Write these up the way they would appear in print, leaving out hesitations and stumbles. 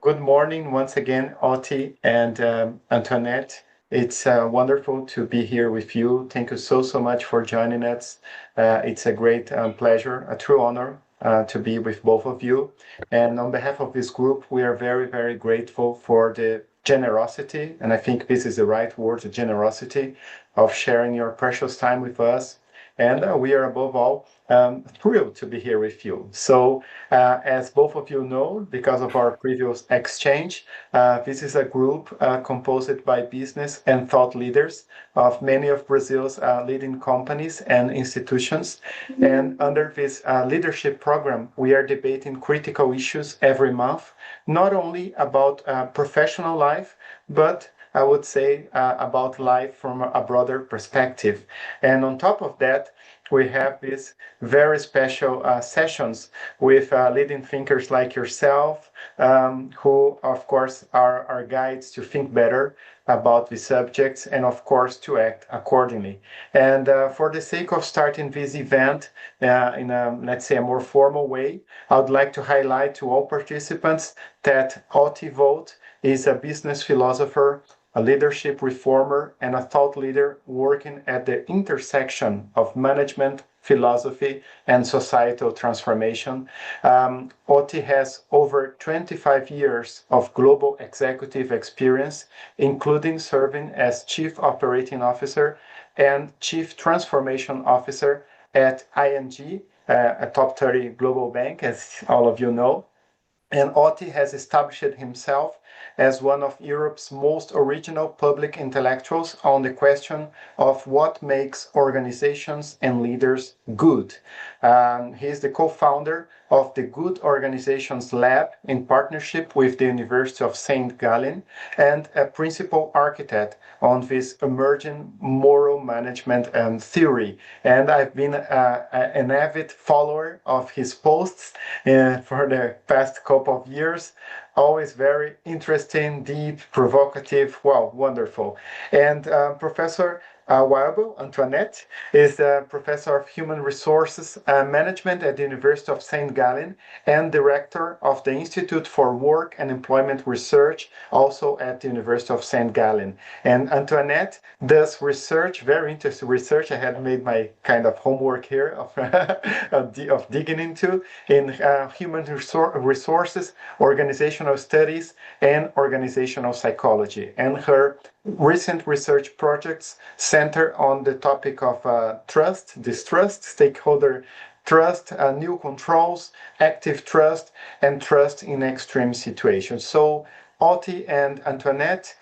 Good morning once again, Otti and Antoinette. It's wonderful to be here with you. Thank you so much for joining us. It's a great pleasure, a true honor to be with both of you. And on behalf of this group, we are very grateful for the generosity, and I think this is the right word, the generosity of sharing your precious time with us. And we are above all thrilled to be here with you. So, as both of you know, because of our previous exchange, this is a group composed by business and thought leaders of many of Brazil's leading companies and institutions. And under this leadership program, we are debating critical issues every month, not only about professional life, but I would say about life from a broader perspective. And on top of that, we have these very special sessions with leading thinkers like yourself, who, of course, are our guides to think better about the subjects and, of course, to act accordingly. And for the sake of starting this event in a, let's say, a more formal way, I would like to highlight to all participants that Otti Vogt is a business philosopher, a leadership reformer, and a thought leader working at the intersection of management, philosophy, and societal transformation. Otti has over 25 years of global executive experience, including serving as Chief Operating Officer and Chief Transformation Officer at ING, a top 30 global bank, as all of you know. And Otti has established himself as one of Europe's most original public intellectuals on the question of what makes organizations and leaders good. He is the co-founder of the Good Organizations Lab in partnership with the University of Saint Gallen and a principal architect on this emerging moral management theory. And I've been an avid follower of his posts for the past couple of years. Always very interesting, deep, provocative, wow, wonderful. And Professor Weibel, Antoinette, is a professor of human resources management at the University of Saint Gallen and director of the Institute for Work and Employment Research, also at the University of Saint Gallen. And Antoinette does research, very interesting research. I had made my kind of homework here of digging into in human resources, organizational studies, and organizational psychology. And her recent research projects center on the topic of trust, distrust, stakeholder trust, new controls, active trust, and trust in extreme situations. So, Otti and Antoinette,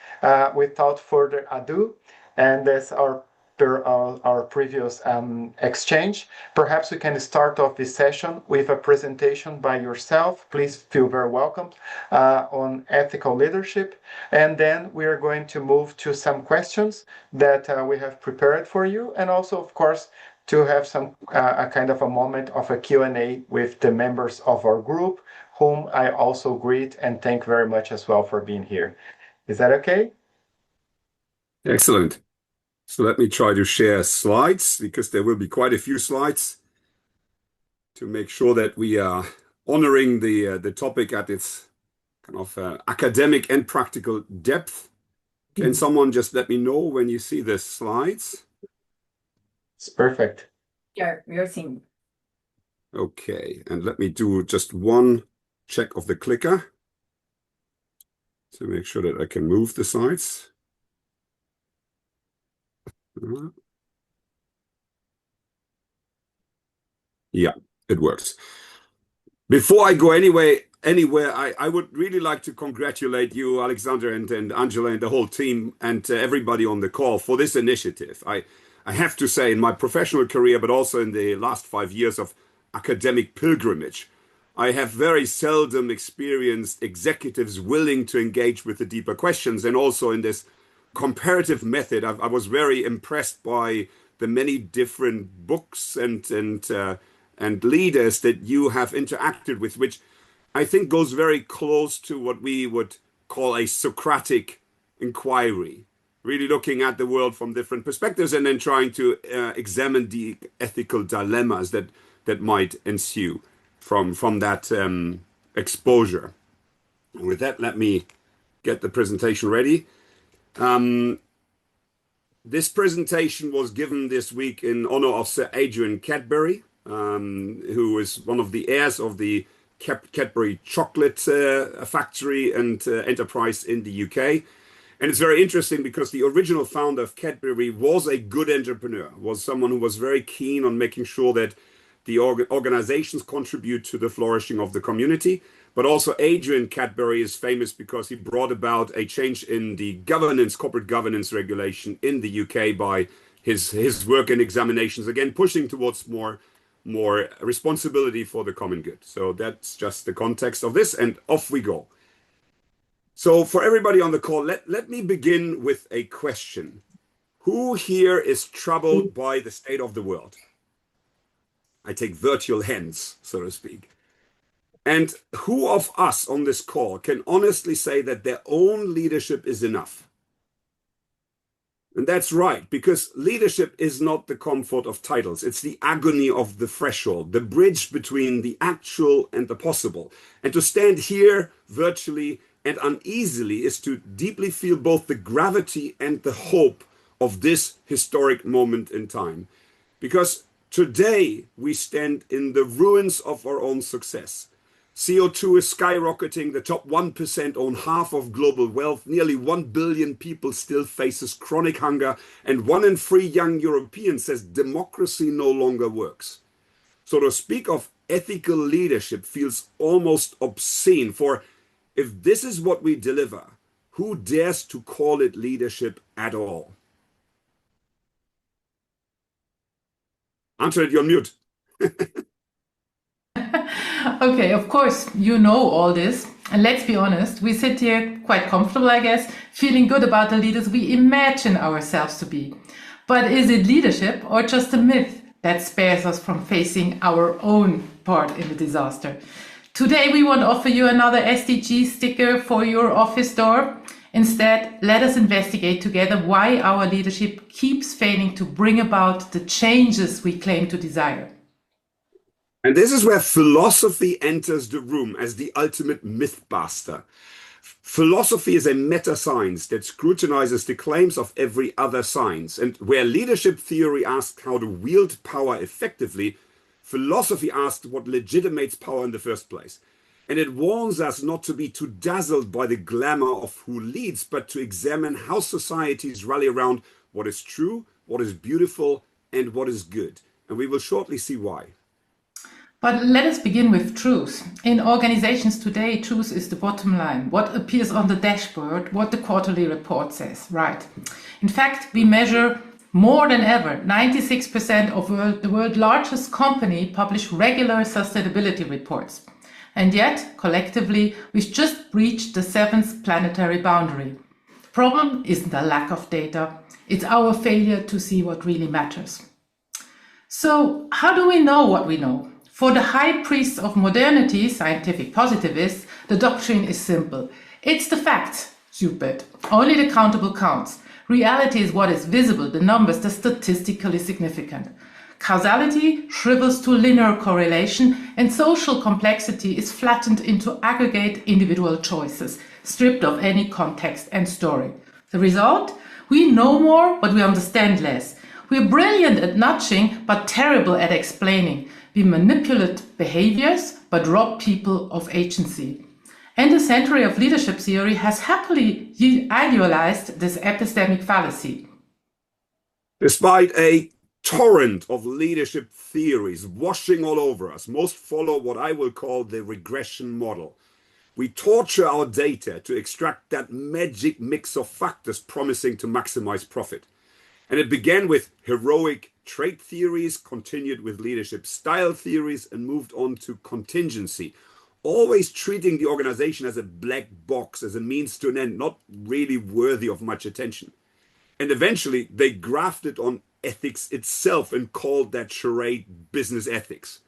without further ado, and as our previous exchange, perhaps we can start off this session with a presentation by yourself. Please feel very welcome on ethical leadership. And then we are going to move to some questions that we have prepared for you. And also, of course, to have some a kind of a moment of a Q&A with the members of our group, whom I also greet and thank very much as well for being here. Is that okay? Excellent. So let me try to share slides, because there will be quite a few slides to make sure that we are honoring the topic at its kind of academic and practical depth. Can someone just let me know when you see the slides? It's perfect. Yeah, we are seeing. Okay, and let me do just one check of the clicker to make sure that I can move the slides. Yeah, it works. Before I go anywhere, I would really like to congratulate you, Alexander and Angela and the whole team and everybody on the call for this initiative. I have to say, in my professional career, but also in the last 5 years of academic pilgrimage, I have very seldom experienced executives willing to engage with the deeper questions. And also in this comparative method, I was very impressed by the many different books and leaders that you have interacted with, which I think goes very close to what we would call a Socratic inquiry, really looking at the world from different perspectives and then trying to examine the ethical dilemmas that might ensue from that exposure. With that, let me get the presentation ready. This presentation was given this week in honor of Sir Adrian Cadbury, who is one of the heirs of the Cadbury chocolate factory and enterprise in the UK. And it's very interesting because the original founder of Cadbury was a good entrepreneur, was someone who was very keen on making sure that the organizations contribute to the flourishing of the community. But also Adrian Cadbury is famous because he brought about a change in the governance, corporate governance regulation in the UK by his work and examinations, again, pushing towards more responsibility for the common good. So that's just the context of this, and off we go. So for everybody on the call, let me begin with a question. Who here is troubled by the state of the world? I take virtual hands, so to speak. And who of us on this call can honestly say that their own leadership is enough? And that's right, because leadership is not the comfort of titles. It's the agony of the threshold, the bridge between the actual and the possible. And to stand here virtually and uneasily is to deeply feel both the gravity and the hope of this historic moment in time. Because today we stand in the ruins of our own success. CO2 is skyrocketing, the top 1% own half of global wealth, nearly 1 billion people still faces chronic hunger, and 1 in 3 young Europeans says democracy no longer works. So to speak of ethical leadership feels almost obscene, for if this is what we deliver, who dares to call it leadership at all? Antoinette, you're on mute. Okay, of course, you know all this. And let's be honest, we sit here quite comfortable, I guess, feeling good about the leaders we imagine ourselves to be. But is it leadership or just a myth that spares us from facing our own part in the disaster? Today, we won't offer you another SDG sticker for your office door. Instead, let us investigate together why our leadership keeps failing to bring about the changes we claim to desire. And this is where philosophy enters the room as the ultimate mythbuster. Philosophy is a meta-science that scrutinizes the claims of every other science. And where leadership theory asks how to wield power effectively, philosophy asks what legitimates power in the first place. And it warns us not to be too dazzled by the glamour of who leads, but to examine how societies rally around what is true, what is beautiful, and what is good. And we will shortly see why. But let us begin with truth. In organizations today, truth is the bottom line, what appears on the dashboard, what the quarterly report says, right? In fact, we measure more than ever. 96% of the world's largest company publish regular sustainability reports. And yet, collectively, we've just breached the 7th planetary boundary. The problem isn't a lack of data, it's our failure to see what really matters. So, how do we know what we know? For the high priests of modernity, scientific positivists, the doctrine is simple. It's the facts, stupid. Only the countable counts. Reality is what is visible, the numbers, the statistically significant. Causality shrivels to linear correlation, and social complexity is flattened into aggregate individual choices, stripped of any context and story. The result? We know more, but we understand less. We're brilliant at nudging, but terrible at explaining. We manipulate behaviors, but rob people of agency. And the century of leadership theory has happily idealized this epistemic fallacy. Despite a torrent of leadership theories washing all over us, most follow what I will call the regression model. We torture our data to extract that magic mix of factors promising to maximize profit. And it began with heroic trait theories, continued with leadership style theories, and moved on to contingency, always treating the organization as a black box, as a means to an end, not really worthy of much attention. And eventually they grafted on ethics itself and called that charade business ethics.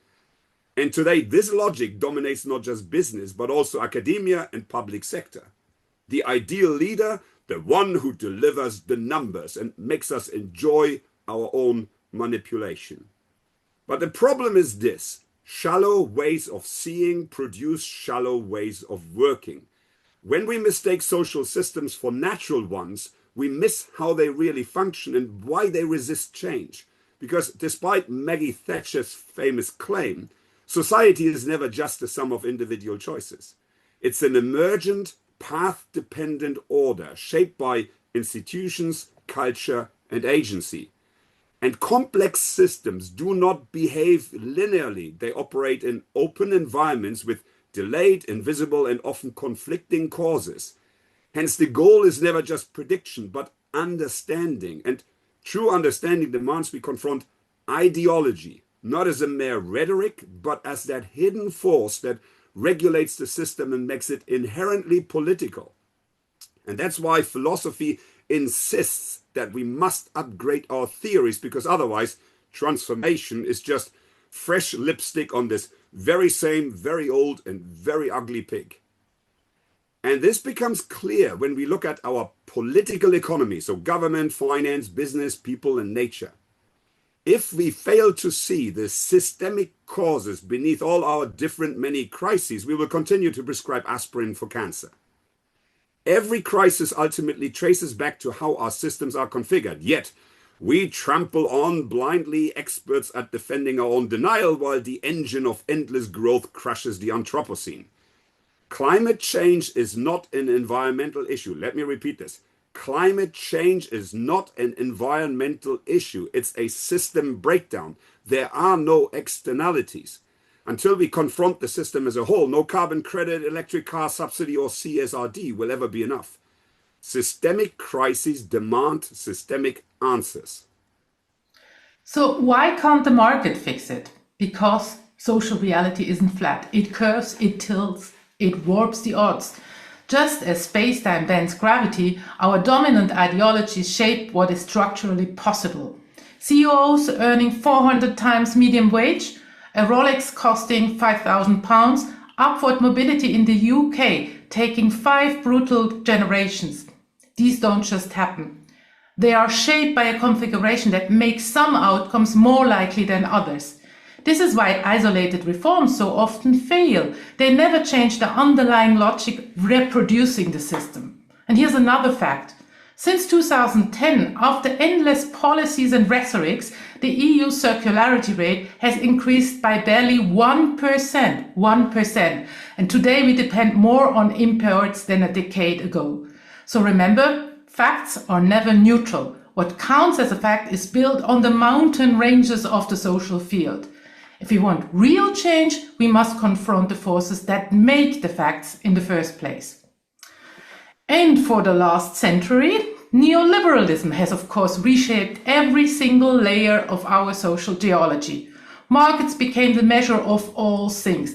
And today this logic dominates not just business, but also academia and public sector. The ideal leader, the one who delivers the numbers and makes us enjoy our own manipulation. But the problem is this: shallow ways of seeing produce shallow ways of working. When we mistake social systems for natural ones, we miss how they really function and why they resist change. Because despite Maggie Thatcher's famous claim, society is never just a sum of individual choices. It's an emergent, path-dependent order shaped by institutions, culture, and agency. And complex systems do not behave linearly. They operate in open environments with delayed, invisible, and often conflicting causes. Hence, the goal is never just prediction, but understanding. And true understanding demands we confront ideology, not as a mere rhetoric, but as that hidden force that regulates the system and makes it inherently political. And that's why philosophy insists that we must upgrade our theories, because otherwise transformation is just fresh lipstick on this very same, very old and very ugly pig. And this becomes clear when we look at our political economy, so government, finance, business, people, and nature. If we fail to see the systemic causes beneath all our different many crises, we will continue to prescribe aspirin for cancer. Every crisis ultimately traces back to how our systems are configured, yet we trample on blindly, experts at defending our own denial, while the engine of endless growth crushes the Anthropocene. Climate change is not an environmental issue. Let me repeat this. Climate change is not an environmental issue. It's a system breakdown. There are no externalities. Until we confront the system as a whole, no carbon credit, electric car subsidy, or CSRD will ever be enough. Systemic crises demand systemic answers. So why can't the market fix it? Because social reality isn't flat. It curves, it tilts, it warps the odds. Just as space-time bends gravity, our dominant ideologies shape what is structurally possible. CEOs earning 400 times median wage, a Rolex costing £5,000, upward mobility in the UK taking 5 brutal generations. These don't just happen. They are shaped by a configuration that makes some outcomes more likely than others. This is why isolated reforms so often fail. They never change the underlying logic reproducing the system. And here's another fact. Since 2010, after endless policies and rhetorics, the EU circularity rate has increased by barely 1%. 1%. And today we depend more on imports than a decade ago. So remember, facts are never neutral. What counts as a fact is built on the mountain ranges of the social field. If we want real change, we must confront the forces that make the facts in the first place. And for the last century, neoliberalism has of course reshaped every single layer of our social geology. Markets became the measure of all things.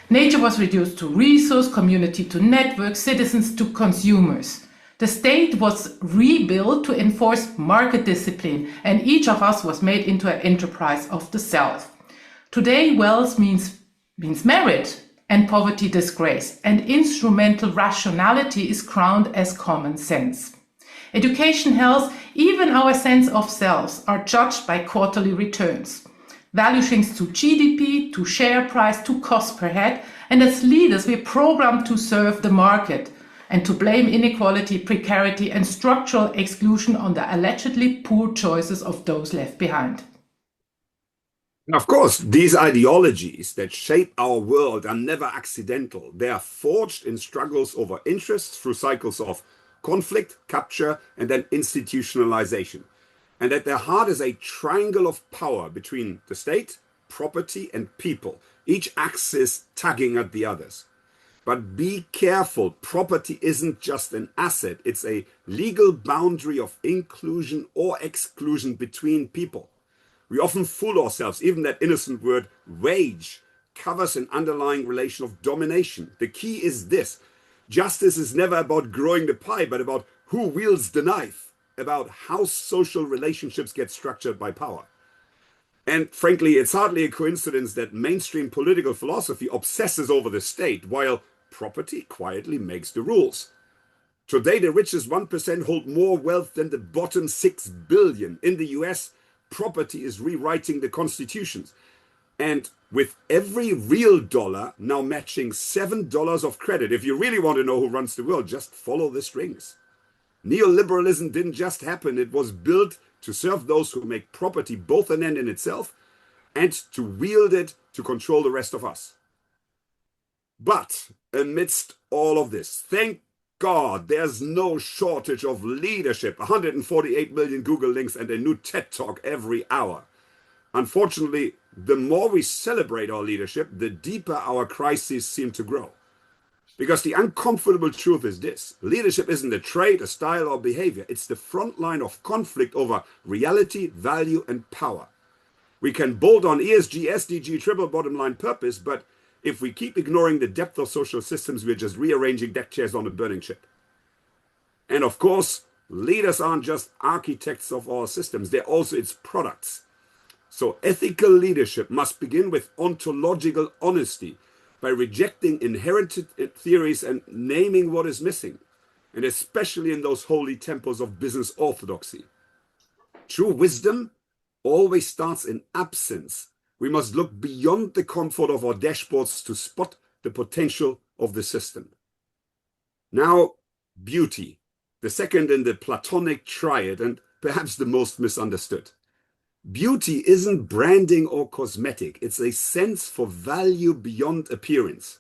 Nature was reduced to resource, community to network, citizens to consumers. The state was rebuilt to enforce market discipline, and each of us was made into an enterprise of the self. Today, wealth means merit, and poverty disgrace, and instrumental rationality is crowned as common sense. Education, health, even our sense of selves are judged by quarterly returns. Value shrinks to GDP, to share price, to cost per head, and as leaders we're programmed to serve the market and to blame inequality, precarity, and structural exclusion on the allegedly poor choices of those left behind. Of course, these ideologies that shape our world are never accidental. They are forged in struggles over interests through cycles of conflict, capture, and then institutionalization. And at their heart is a triangle of power between the state, property, and people, each axis tugging at the others. But be careful, property isn't just an asset, it's a legal boundary of inclusion or exclusion between people. We often fool ourselves. Even that innocent word wage covers an underlying relation of domination. The key is this. Justice is never about growing the pie, but about who wields the knife, about how social relationships get structured by power. And frankly, it's hardly a coincidence that mainstream political philosophy obsesses over the state, while property quietly makes the rules. Today, the richest 1% hold more wealth than the bottom 6 billion. In the US, property is rewriting the constitutions. And with every real dollar now matching $7 of credit. If you really want to know who runs the world, just follow the strings. Neoliberalism didn't just happen. It was built to serve those who make property both an end in itself and to wield it to control the rest of us. But amidst all of this, thank God there's no shortage of leadership. 148 million Google links and a new TED Talk every hour. Unfortunately, the more we celebrate our leadership, the deeper our crises seem to grow. Because the uncomfortable truth is this: leadership isn't a trait, a style, or behavior. It's the front line of conflict over reality, value, and power. We can bolt on ESG, SDG, triple bottom line purpose, but if we keep ignoring the depth of social systems, we're just rearranging deck chairs on a burning ship. And of course, leaders aren't just architects of our systems, they're also its products. So ethical leadership must begin with ontological honesty, by rejecting inherited theories and naming what is missing, and especially in those holy temples of business orthodoxy. True wisdom always starts in absence. We must look beyond the comfort of our dashboards to spot the potential of the system. Now, beauty, the second in the Platonic triad and perhaps the most misunderstood. Beauty isn't branding or cosmetic. It's a sense for value beyond appearance.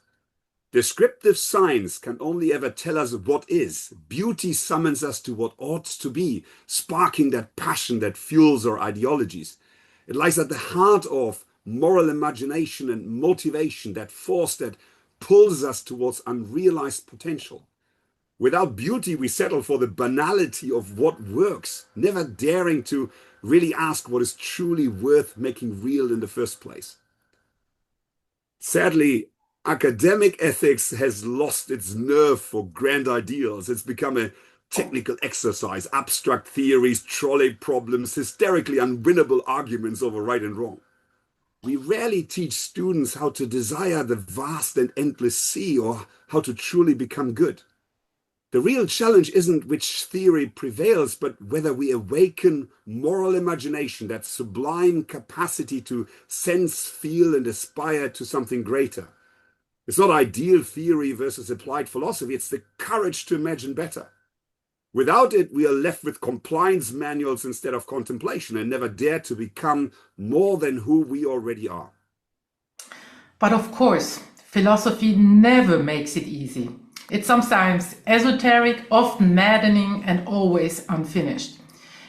Descriptive science can only ever tell us what is. Beauty summons us to what ought to be, sparking that passion that fuels our ideologies. It lies at the heart of moral imagination and motivation, that force that pulls us towards unrealized potential. Without beauty, we settle for the banality of what works, never daring to really ask what is truly worth making real in the first place. Sadly, academic ethics has lost its nerve for grand ideals. It's become a technical exercise, abstract theories, trolley problems, hysterically unwinnable arguments over right and wrong. We rarely teach students how to desire the vast and endless sea or how to truly become good. The real challenge isn't which theory prevails, but whether we awaken moral imagination, that sublime capacity to sense, feel, and aspire to something greater. It's not ideal theory versus applied philosophy, it's the courage to imagine better. Without it, we are left with compliance manuals instead of contemplation and never dare to become more than who we already are. But of course, philosophy never makes it easy. It's sometimes esoteric, often maddening, and always unfinished.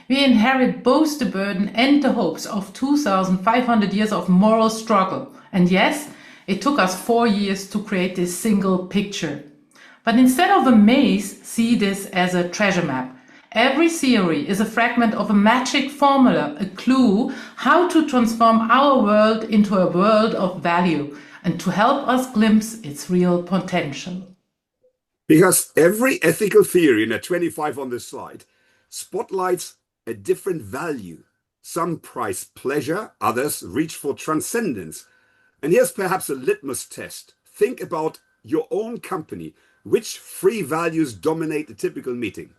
We inherit both the burden and the hopes of 2,500 years of moral struggle. And yes, it took us 4 years to create this single picture. But instead of a maze, see this as a treasure map. Every theory is a fragment of a magic formula, a clue how to transform our world into a world of value and to help us glimpse its real potential. Because every ethical theory, in a 25 on this slide, spotlights a different value. Some prize pleasure, others reach for transcendence. And here's perhaps a litmus test. Think about your own company. Which three values dominate a typical meeting?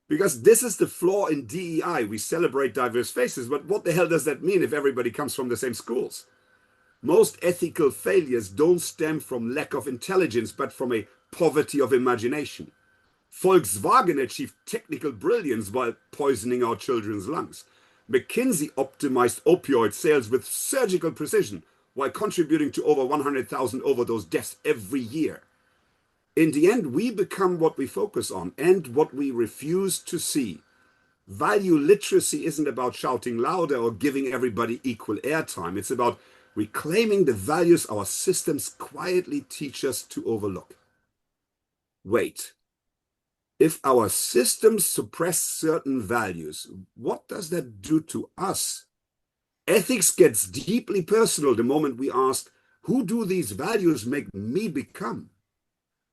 Because this is the flaw in DEI. We celebrate diverse faces, but what the hell does that mean if everybody comes from the same schools? Most ethical failures don't stem from lack of intelligence, but from a poverty of imagination. Volkswagen achieved technical brilliance while poisoning our children's lungs. McKinsey optimized opioid sales with surgical precision while contributing to over 100,000 overdose deaths every year. In the end, we become what we focus on and what we refuse to see. Value literacy isn't about shouting louder or giving everybody equal airtime. It's about reclaiming the values our systems quietly teach us to overlook. Wait, if our systems suppress certain values, what does that do to us? Ethics gets deeply personal the moment we ask, who do these values make me become?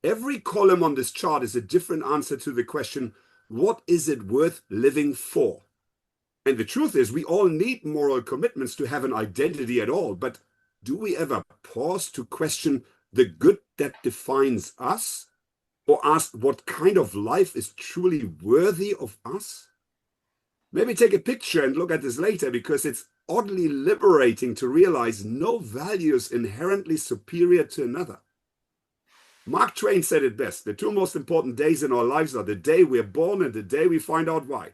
Every column on this chart is a different answer to the question, what is it worth living for? And the truth is, we all need moral commitments to have an identity at all, but do we ever pause to question the good that defines us? Or ask what kind of life is truly worthy of us? Maybe take a picture and look at this later, because it's oddly liberating to realize no value is inherently superior to another. Mark Twain said it best: the two most important days in our lives are the day we're born and the day we find out why.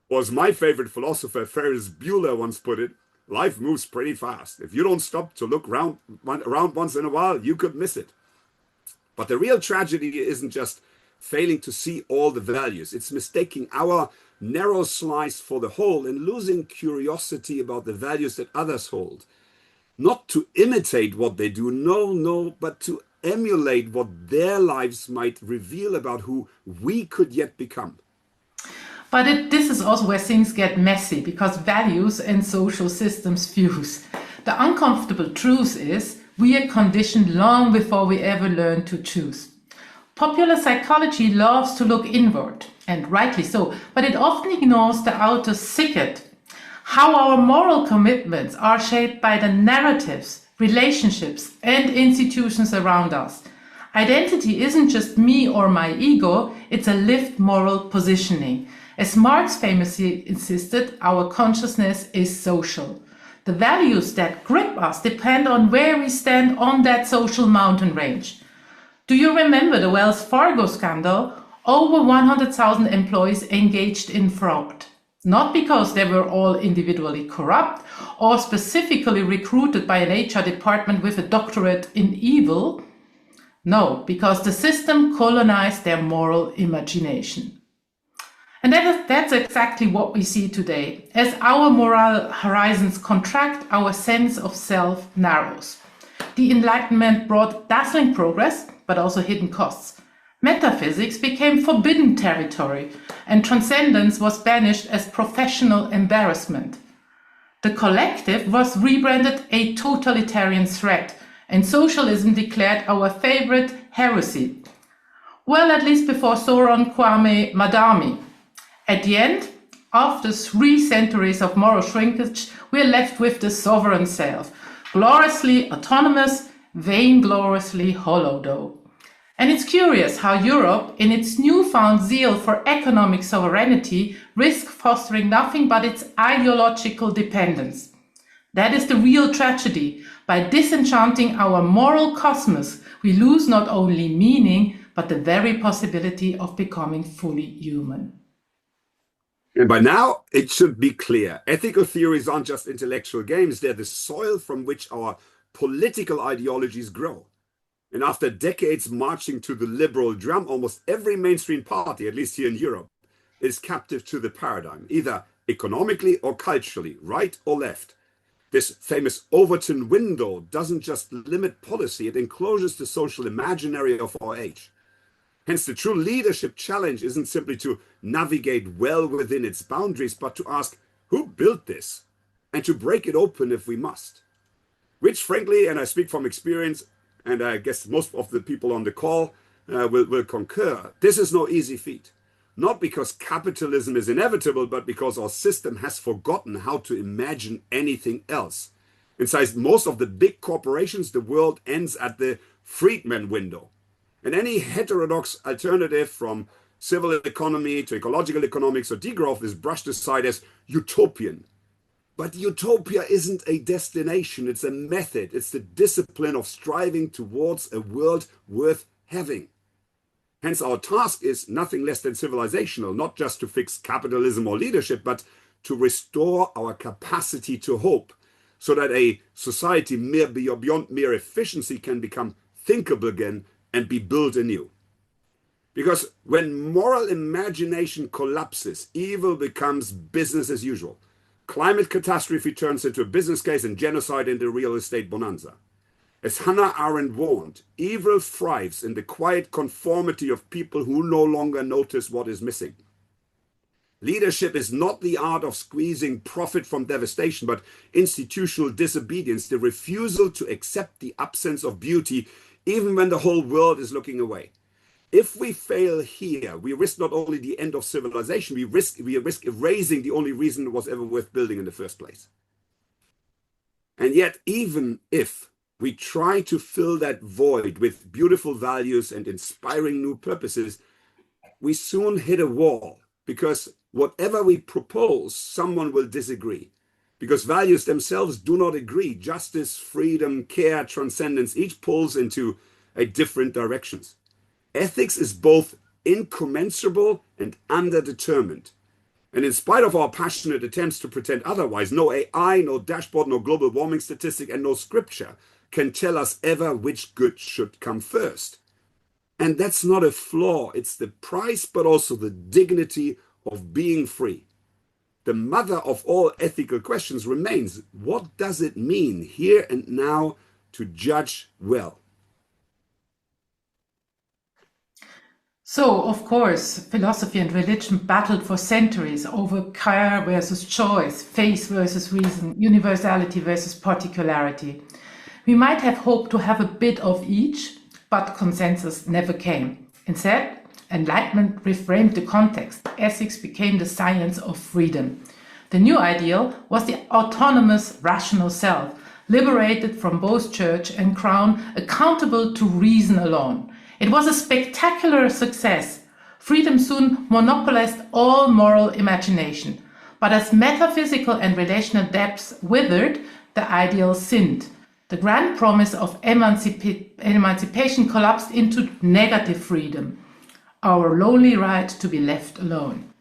Or as my favorite philosopher Ferris Bueller once put it, life moves pretty fast. If you don't stop to look around once in a while, you could miss it. But the real tragedy isn't just failing to see all the values. It's mistaking our narrow slice for the whole and losing curiosity about the values that others hold. Not to imitate what they do, no, but to emulate what their lives might reveal about who we could yet become. But this is also where things get messy, because values and social systems fuse. The uncomfortable truth is we are conditioned long before we ever learn to choose. Popular psychology loves to look inward, and rightly so, but it often ignores the outer thicket. How our moral commitments are shaped by the narratives, relationships, and institutions around us. Identity isn't just me or my ego, it's a lived moral positioning. As Marx famously insisted, our consciousness is social. The values that grip us depend on where we stand on that social mountain range. Do you remember the Wells Fargo scandal? Over 100,000 employees engaged in fraud. Not because they were all individually corrupt or specifically recruited by an HR department with a doctorate in evil. No, because the system colonized their moral imagination. And that's exactly what we see today. As our moral horizons contract, our sense of self narrows. The Enlightenment brought dazzling progress, but also hidden costs. Metaphysics became forbidden territory, and transcendence was banished as professional embarrassment. The collective was rebranded a totalitarian threat, and socialism declared our favorite heresy. Well, at least before Soron Kwame Madami. At the end, after 3 centuries of moral shrinkage, we're left with the sovereign self, gloriously autonomous, vaingloriously hollow though. And it's curious how Europe, in its newfound zeal for economic sovereignty, risks fostering nothing but its ideological dependence. That is the real tragedy. By disenchanting our moral cosmos, we lose not only meaning, but the very possibility of becoming fully human. And by now, it should be clear. Ethical theories aren't just intellectual games. They're the soil from which our political ideologies grow. And after decades marching to the liberal drum, almost every mainstream party, at least here in Europe, is captive to the paradigm, either economically or culturally, right or left. This famous Overton window doesn't just limit policy, it encloses the social imaginary of our age. Hence, the true leadership challenge isn't simply to navigate well within its boundaries, but to ask, who built this? And to break it open if we must. Which, frankly, and I speak from experience, and I guess most of the people on the call will concur, this is no easy feat. Not because capitalism is inevitable, but because our system has forgotten how to imagine anything else. Inside most of the big corporations, the world ends at the Friedman window. And any heterodox alternative from civil economy to ecological economics or degrowth is brushed aside as utopian. But utopia isn't a destination, it's a method. It's the discipline of striving towards a world worth having. Hence, our task is nothing less than civilizational, not just to fix capitalism or leadership, but to restore our capacity to hope, so that a society beyond mere efficiency can become thinkable again and be built anew. Because when moral imagination collapses, evil becomes business as usual. Climate catastrophe turns into a business case and genocide into real estate bonanza. As Hannah Arendt warned, evil thrives in the quiet conformity of people who no longer notice what is missing. Leadership is not the art of squeezing profit from devastation, but institutional disobedience, the refusal to accept the absence of beauty even when the whole world is looking away. If we fail here, we risk not only the end of civilization, we risk erasing the only reason it was ever worth building in the first place. And yet, even if we try to fill that void with beautiful values and inspiring new purposes, we soon hit a wall, because whatever we propose, someone will disagree. because values themselves do not agree. Justice, freedom, care, transcendence, each pulls into a different directions. Ethics is both incommensurable and underdetermined. And in spite of our passionate attempts to pretend otherwise, no AI, no dashboard, no global warming statistic, and no scripture can tell us ever which good should come first. And that's not a flaw. It's the price, but also the dignity of being free. The mother of all ethical questions remains, what does it mean here and now to judge well? So, of course, philosophy and religion battled for centuries over care versus choice, faith versus reason, universality versus particularity. We might have hoped to have a bit of each, but consensus never came. Instead, Enlightenment reframed the context. Ethics became the science of freedom. The new ideal was the autonomous, rational self, liberated from both church and crown, accountable to reason alone. It was a spectacular success. Freedom soon monopolized all moral imagination. But as metaphysical and relational depths withered, the ideal sinned. The grand promise of emancipation collapsed into negative freedom, our lowly right to be left alone.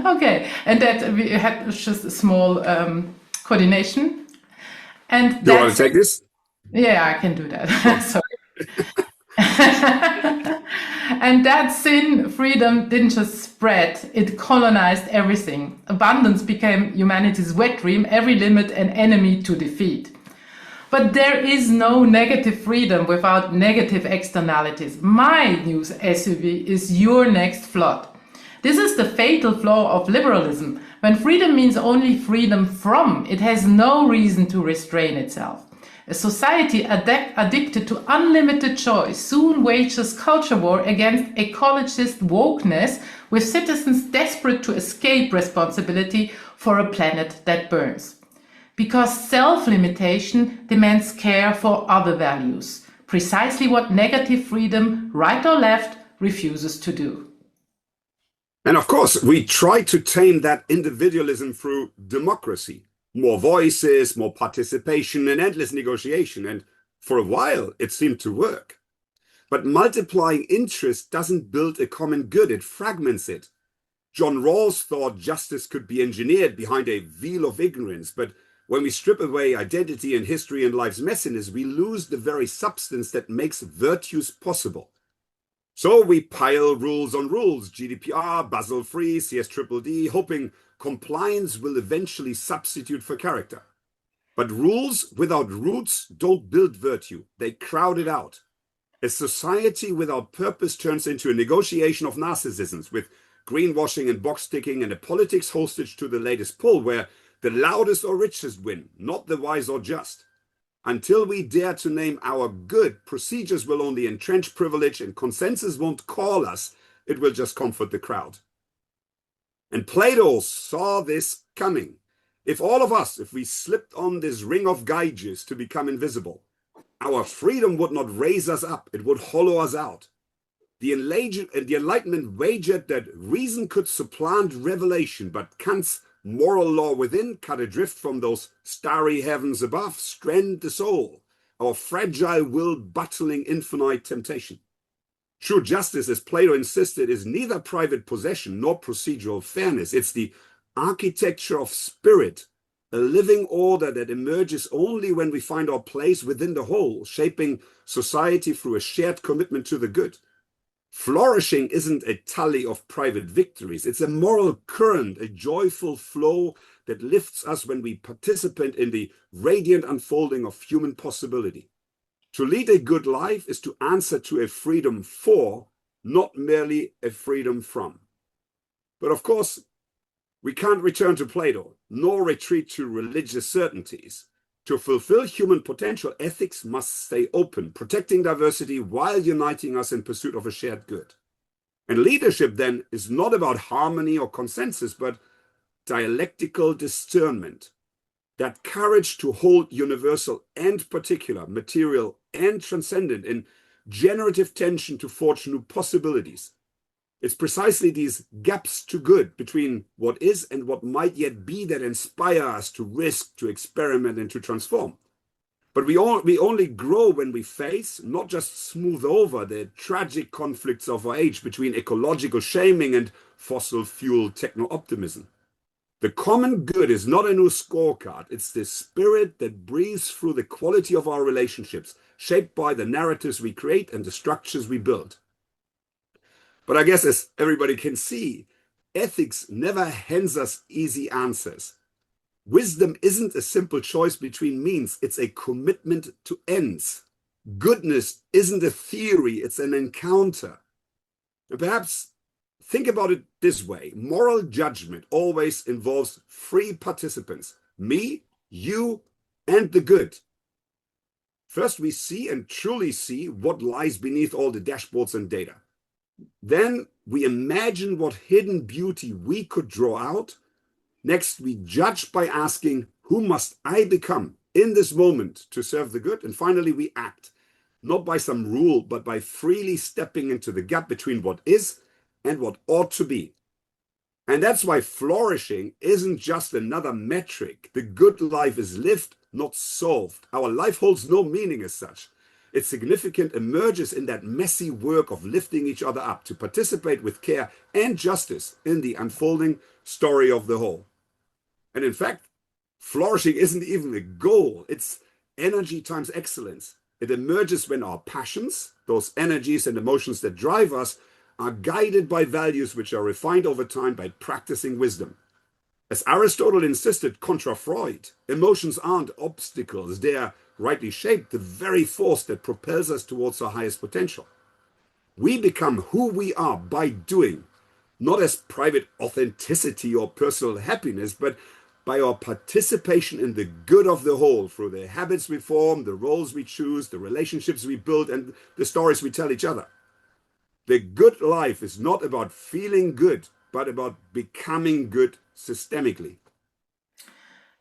Okay, and that we had just a small coordination. And do you want to take this? Yeah, I can do that. Sorry. And that sin, freedom, didn't just spread, it colonized everything. Abundance became humanity's wet dream, every limit an enemy to defeat. But there is no negative freedom without negative externalities. My news SUV is your next flood. This is the fatal flaw of liberalism. When freedom means only freedom from, it has no reason to restrain itself. A society addicted to unlimited choice soon wages culture war against ecologist wokeness, with citizens desperate to escape responsibility for a planet that burns. Because self-limitation demands care for other values, precisely what negative freedom, right or left, refuses to do. And of course, we try to tame that individualism through democracy. More voices, more participation, and endless negotiation. And for a while, it seemed to work. But multiplying interest doesn't build a common good, it fragments it. John Rawls thought justice could be engineered behind a veil of ignorance, but when we strip away identity and history and life's messiness, we lose the very substance that makes virtues possible. So we pile rules on rules, GDPR, Basel III, CSDDD, hoping compliance will eventually substitute for character. But rules without roots don't build virtue, they crowd it out. A society without purpose turns into a negotiation of narcissisms with greenwashing and box ticking and a politics hostage to the latest poll where the loudest or richest win, not the wise or just. Until we dare to name our good, procedures will only entrench privilege and consensus won't call us, it will just comfort the crowd. And Plato saw this coming. If all of us, if we slipped on this ring of gauges to become invisible, our freedom would not raise us up, it would hollow us out. The Enlightenment wagered that reason could supplant revelation, but Kant's moral law within cut adrift from those starry heavens above, strand the soul, our fragile will battling infinite temptation. True justice, as Plato insisted, is neither private possession nor procedural fairness. It's the architecture of spirit, a living order that emerges only when we find our place within the whole, shaping society through a shared commitment to the good. Flourishing isn't a tally of private victories. It's a moral current, a joyful flow that lifts us when we participate in the radiant unfolding of human possibility. To lead a good life is to answer to a freedom for, not merely a freedom from. But of course, we can't return to Plato, nor retreat to religious certainties. To fulfill human potential, ethics must stay open, protecting diversity while uniting us in pursuit of a shared good. And leadership then is not about harmony or consensus, but dialectical discernment. That courage to hold universal and particular, material and transcendent in generative tension to forge new possibilities. It's precisely these gaps to good between what is and what might yet be that inspire us to risk, to experiment, and to transform. But we only grow when we face, not just smooth over, the tragic conflicts of our age between ecological shaming and fossil fuel techno-optimism. The common good is not a new scorecard. It's the spirit that breathes through the quality of our relationships, shaped by the narratives we create and the structures we build. But I guess, as everybody can see, ethics never hands us easy answers. Wisdom isn't a simple choice between means, it's a commitment to ends. Goodness isn't a theory, it's an encounter. And perhaps think about it this way. Moral judgment always involves three participants: me, you, and the good. First, we see and truly see what lies beneath all the dashboards and data. Then we imagine what hidden beauty we could draw out. Next, we judge by asking, who must I become in this moment to serve the good? And finally, we act, not by some rule, but by freely stepping into the gap between what is and what ought to be. And that's why flourishing isn't just another metric. The good life is lived, not solved. Our life holds no meaning as such. Its significance emerges in that messy work of lifting each other up to participate with care and justice in the unfolding story of the whole. And in fact, flourishing isn't even a goal. It's energy times excellence. It emerges when our passions, those energies and emotions that drive us, are guided by values which are refined over time by practicing wisdom. As Aristotle insisted contra Freud, emotions aren't obstacles. They are, rightly shaped, the very force that propels us towards our highest potential. We become who we are by doing, not as private authenticity or personal happiness, but by our participation in the good of the whole through the habits we form, the roles we choose, the relationships we build, and the stories we tell each other. The good life is not about feeling good, but about becoming good systemically.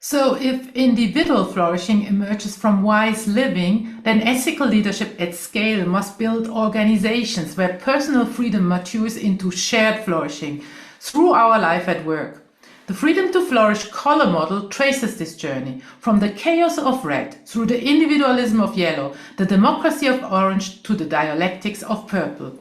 So if individual flourishing emerges from wise living, then ethical leadership at scale must build organizations where personal freedom matures into shared flourishing through our life at work. The Freedom to Flourish color model traces this journey from the chaos of red through the individualism of yellow, the democracy of orange to the dialectics of purple.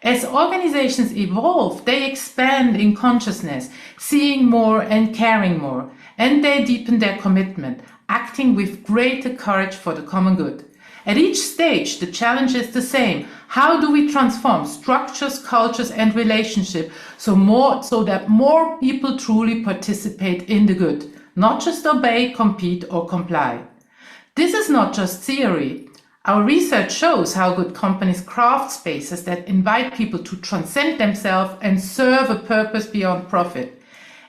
As organizations evolve, they expand in consciousness, seeing more and caring more, and they deepen their commitment, acting with greater courage for the common good. At each stage, the challenge is the same. How do we transform structures, cultures, and relationships so that more people truly participate in the good, not just obey, compete, or comply? This is not just theory. Our research shows how good companies craft spaces that invite people to transcend themselves and serve a purpose beyond profit.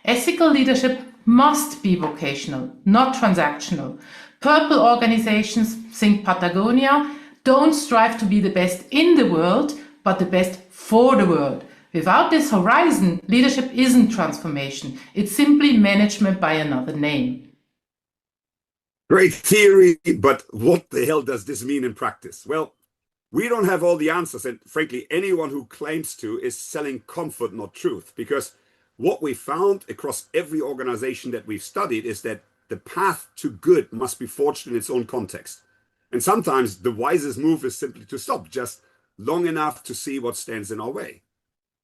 Ethical leadership must be vocational, not transactional. Purple organizations, think Patagonia, don't strive to be the best in the world, but the best for the world. Without this horizon, leadership isn't transformation. It's simply management by another name. Great theory, but what the hell does this mean in practice? Well, we don't have all the answers, and frankly, anyone who claims to is selling comfort, not truth, because what we found across every organization that we've studied is that the path to good must be forged in its own context. And sometimes the wisest move is simply to stop just long enough to see what stands in our way.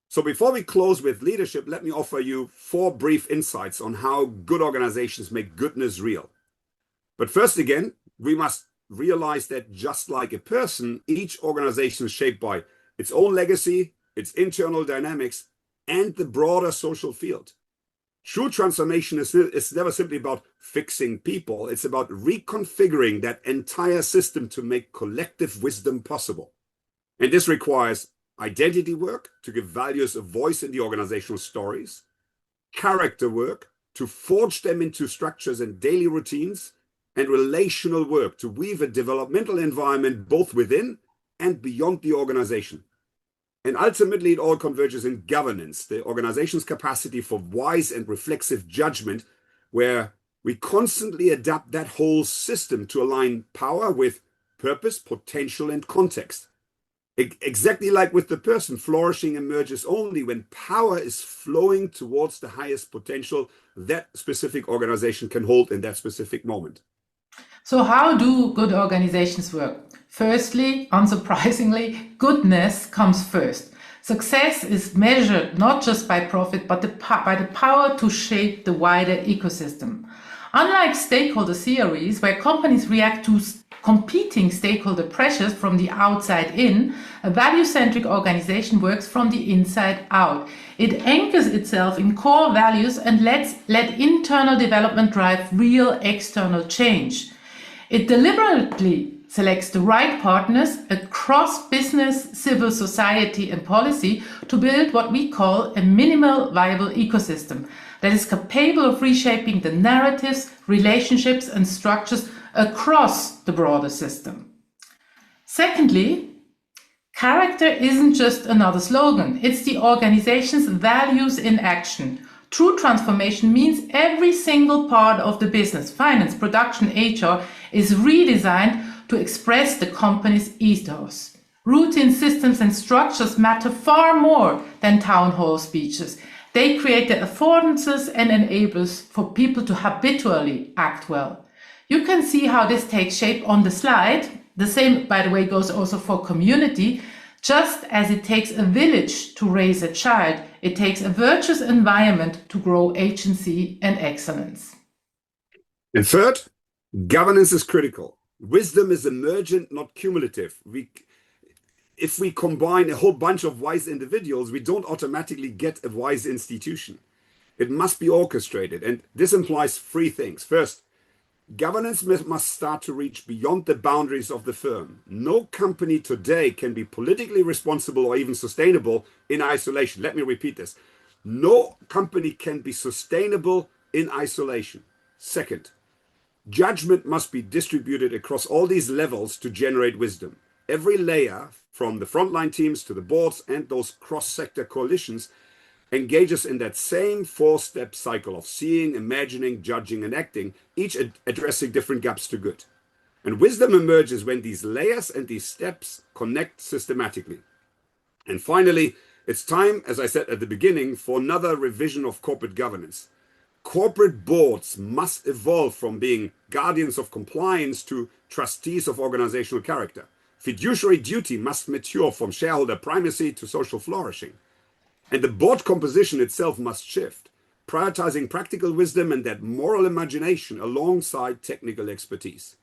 So before we close with leadership, let me offer you 4 brief insights on how good organizations make goodness real. But first, again, we must realize that just like a person, each organization is shaped by its own legacy, its internal dynamics, and the broader social field. True transformation is never simply about fixing people. It's about reconfiguring that entire system to make collective wisdom possible. And this requires identity work to give values a voice in the organizational stories, character work to forge them into structures and daily routines, and relational work to weave a developmental environment both within and beyond the organization. And ultimately, it all converges in governance, the organization's capacity for wise and reflexive judgment, where we constantly adapt that whole system to align power with purpose, potential, and context. Exactly like with the person, flourishing emerges only when power is flowing towards the highest potential that specific organization can hold in that specific moment. So how do good organizations work? Firstly, unsurprisingly, goodness comes first. Success is measured not just by profit, but by the power to shape the wider ecosystem. Unlike stakeholder theories, where companies react to competing stakeholder pressures from the outside in, a value-centric organization works from the inside out. It anchors itself in core values and let internal development drive real external change. It deliberately selects the right partners across business, civil society, and policy to build what we call a minimal viable ecosystem that is capable of reshaping the narratives, relationships, and structures across the broader system. Secondly, character isn't just another slogan, it's the organization's values in action. True transformation means every single part of the business, finance, production, HR, is redesigned to express the company's ethos. Routine systems and structures matter far more than town hall speeches. They create the affordances and enablers for people to habitually act well. You can see how this takes shape on the slide. The same, by the way, goes also for community. Just as it takes a village to raise a child, it takes a virtuous environment to grow agency and excellence. And third, governance is critical. Wisdom is emergent, not cumulative. If we combine a whole bunch of wise individuals, we don't automatically get a wise institution. It must be orchestrated, and this implies three things. First, governance must start to reach beyond the boundaries of the firm. No company today can be politically responsible or even sustainable in isolation. Let me repeat this. No company can be sustainable in isolation. Second, judgment must be distributed across all these levels to generate wisdom. Every layer, from the frontline teams to the boards and those cross-sector coalitions, engages in that same four-step cycle of seeing, imagining, judging, and acting, each addressing different gaps to good. And wisdom emerges when these layers and these steps connect systematically. And finally, it's time, as I said at the beginning, for another revision of corporate governance. Corporate boards must evolve from being guardians of compliance to trustees of organizational character. Fiduciary duty must mature from shareholder primacy to social flourishing. And the board composition itself must shift, prioritizing practical wisdom and that moral imagination alongside technical expertise.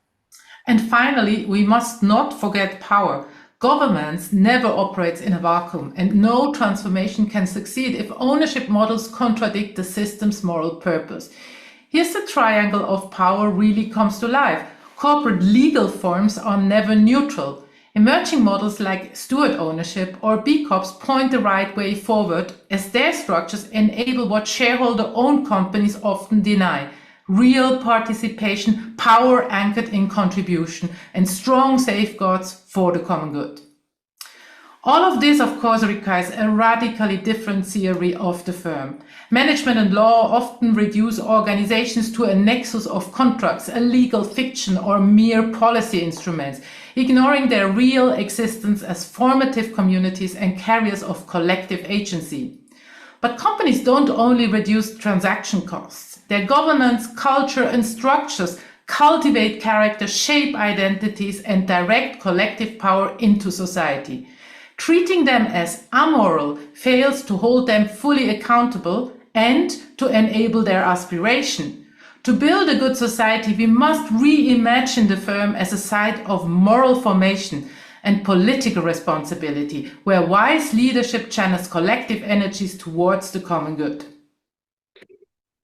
And finally, we must not forget power. Governance never operates in a vacuum, and no transformation can succeed if ownership models contradict the system's moral purpose. Here's the triangle of power really comes to life. Corporate legal forms are never neutral. Emerging models like steward ownership or B Corps point the right way forward as their structures enable what shareholder-owned companies often deny: real participation, power anchored in contribution, and strong safeguards for the common good. All of this, of course, requires a radically different theory of the firm. Management and law often reduce organizations to a nexus of contracts, a legal fiction, or mere policy instruments, ignoring their real existence as formative communities and carriers of collective agency. But companies don't only reduce transaction costs. Their governance, culture, and structures cultivate character, shape identities, and direct collective power into society. Treating them as amoral fails to hold them fully accountable and to enable their aspiration. To build a good society, we must reimagine the firm as a site of moral formation and political responsibility, where wise leadership channels collective energies towards the common good.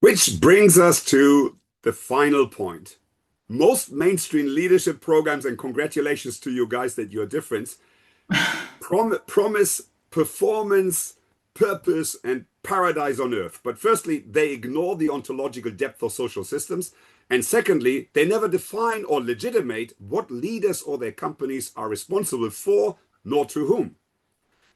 Which brings us to the final point. Most mainstream leadership programs, and congratulations to you guys that you're different, promise performance, purpose, and paradise on earth. But firstly, they ignore the ontological depth of social systems. And secondly, they never define or legitimate what leaders or their companies are responsible for, nor to whom.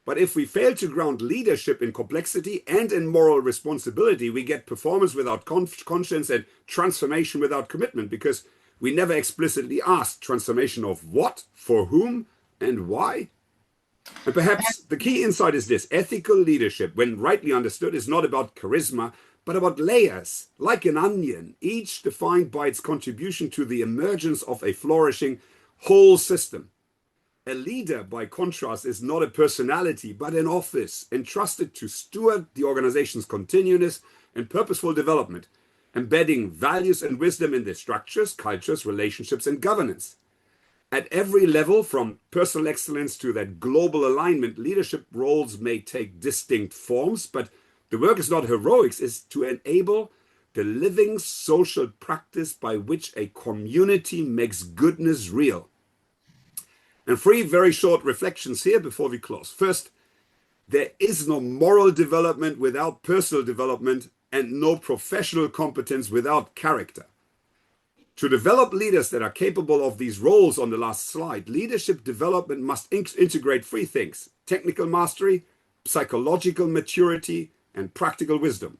But if we fail to ground leadership in complexity and in moral responsibility, we get performance without conscience and transformation without commitment, because we never explicitly ask transformation of what, for whom, and why. And perhaps the key insight is this: ethical leadership, when rightly understood, is not about charisma, but about layers, like an onion, each defined by its contribution to the emergence of a flourishing whole system. A leader, by contrast, is not a personality, but an office entrusted to steward the organization's continuous and purposeful development, embedding values and wisdom in their structures, cultures, relationships, and governance. At every level, from personal excellence to that global alignment, leadership roles may take distinct forms, but the work is not heroics, it's to enable the living social practice by which a community makes goodness real. And three very short reflections here before we close. First, there is no moral development without personal development, and no professional competence without character. To develop leaders that are capable of these roles on the last slide, leadership development must integrate three things: technical mastery, psychological maturity, and practical wisdom.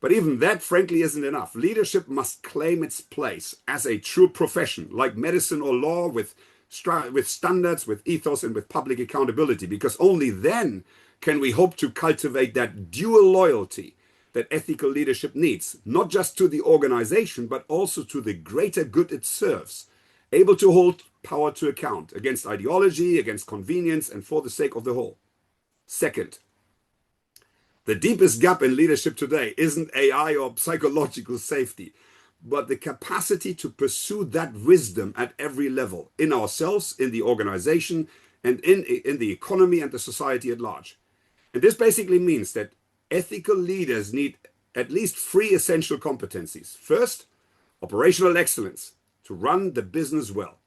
But even that, frankly, isn't enough. Leadership must claim its place as a true profession, like medicine or law, with standards, with ethos, and with public accountability, because only then can we hope to cultivate that dual loyalty that ethical leadership needs, not just to the organization, but also to the greater good it serves, able to hold power to account against ideology, against convenience, and for the sake of the whole. Second, the deepest gap in leadership today isn't AI or psychological safety, but the capacity to pursue that wisdom at every level, in ourselves, in the organization, and in the economy and the society at large. And this basically means that ethical leaders need at least three essential competencies. First, operational excellence, to run the business well.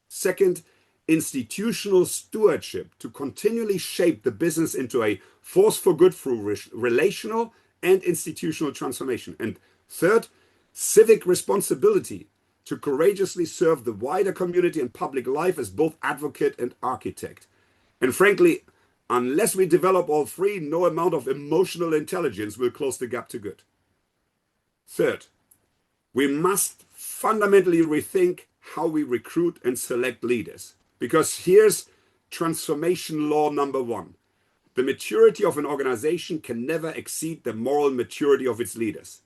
Second, institutional stewardship, to continually shape the business into a force for good through relational and institutional transformation. And third, civic responsibility, to courageously serve the wider community and public life as both advocate and architect. And frankly, unless we develop all three, no amount of emotional intelligence will close the gap to good. Third, we must fundamentally rethink how we recruit and select leaders. Because here's transformation law number one. The maturity of an organization can never exceed the moral maturity of its leaders.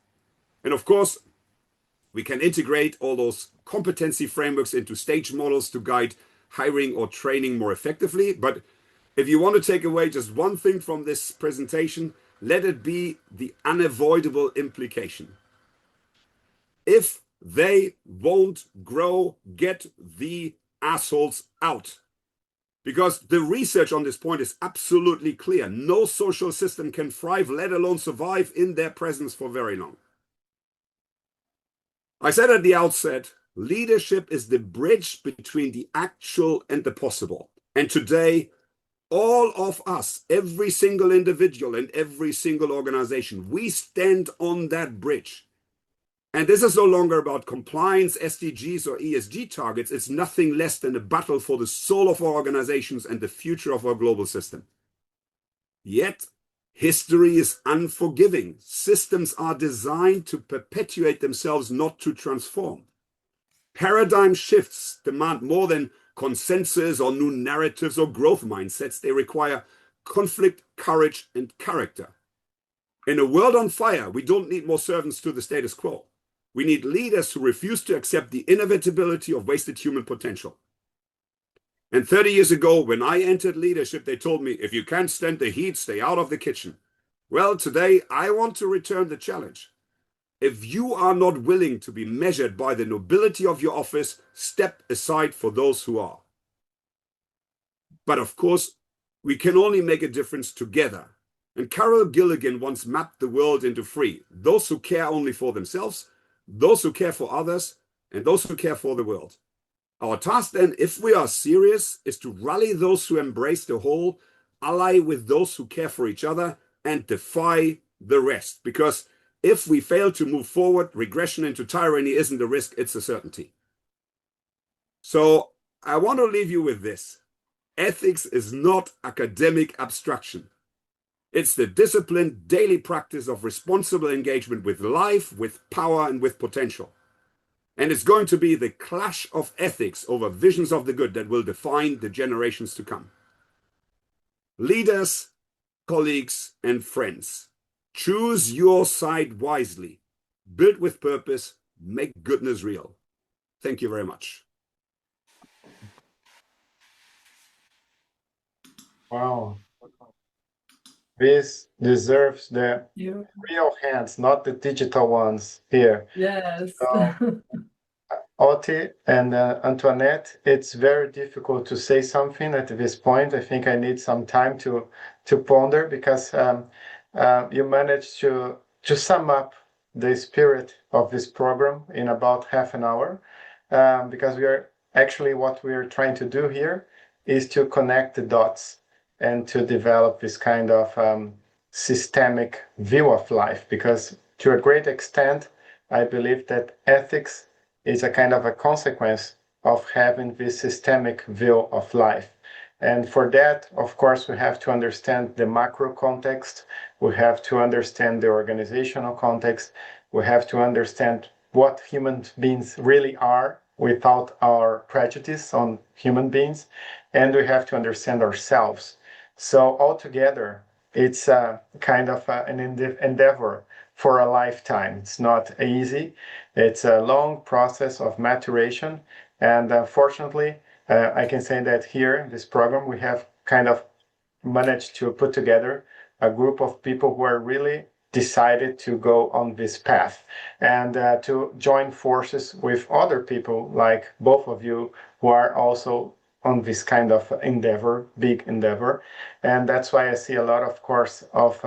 And of course, we can integrate all those competency frameworks into stage models to guide hiring or training more effectively. But if you want to take away just one thing from this presentation, let it be the unavoidable implication. If they won't grow, get the assholes out. Because the research on this point is absolutely clear. No social system can thrive, let alone survive, in their presence for very long. I said at the outset, leadership is the bridge between the actual and the possible. And today, all of us, every single individual and every single organization, we stand on that bridge. And this is no longer about compliance, SDGs, or ESG targets. It's nothing less than a battle for the soul of our organizations and the future of our global system. Yet, history is unforgiving. Systems are designed to perpetuate themselves, not to transform. Paradigm shifts demand more than consensus or new narratives or growth mindsets. They require conflict, courage, and character. In a world on fire, we don't need more servants to the status quo. We need leaders who refuse to accept the inevitability of wasted human potential. And 30 years ago, when I entered leadership, they told me, if you can't stand the heat, stay out of the kitchen. Well, today, I want to return the challenge. If you are not willing to be measured by the nobility of your office, step aside for those who are. But of course, we can only make a difference together. And Carol Gilligan once mapped the world into three: those who care only for themselves, those who care for others, and those who care for the world. Our task then, if we are serious, is to rally those who embrace the whole, ally with those who care for each other, and defy the rest. Because if we fail to move forward, regression into tyranny isn't a risk, it's a certainty. So I want to leave you with this. Ethics is not academic abstraction. It's the disciplined daily practice of responsible engagement with life, with power, and with potential. And it's going to be the clash of ethics over visions of the good that will define the generations to come. Leaders, colleagues, and friends, choose your side wisely. Build with purpose. Make goodness real. Thank you very much. Wow. This deserves the real hands, not the digital ones here. Yes. So, Otti and Antoinette, it's very difficult to say something at this point. I think I need some time to ponder because you managed to sum up the spirit of this program in about half an hour. Because we are actually what we are trying to do here is to connect the dots and to develop this kind of systemic view of life. Because to a great extent, I believe that ethics is a kind of a consequence of having this systemic view of life. And for that, of course, we have to understand the macro context. We have to understand the organizational context. We have to understand what human beings really are without our prejudice on human beings. And we have to understand ourselves. So altogether, it's a kind of an endeavor for a lifetime. It's not easy. It's a long process of maturation. And fortunately, I can say that here in this program, we have kind of managed to put together a group of people who are really decided to go on this path and to join forces with other people like both of you who are also on this kind of endeavor, big endeavor. And that's why I see a lot, of course, of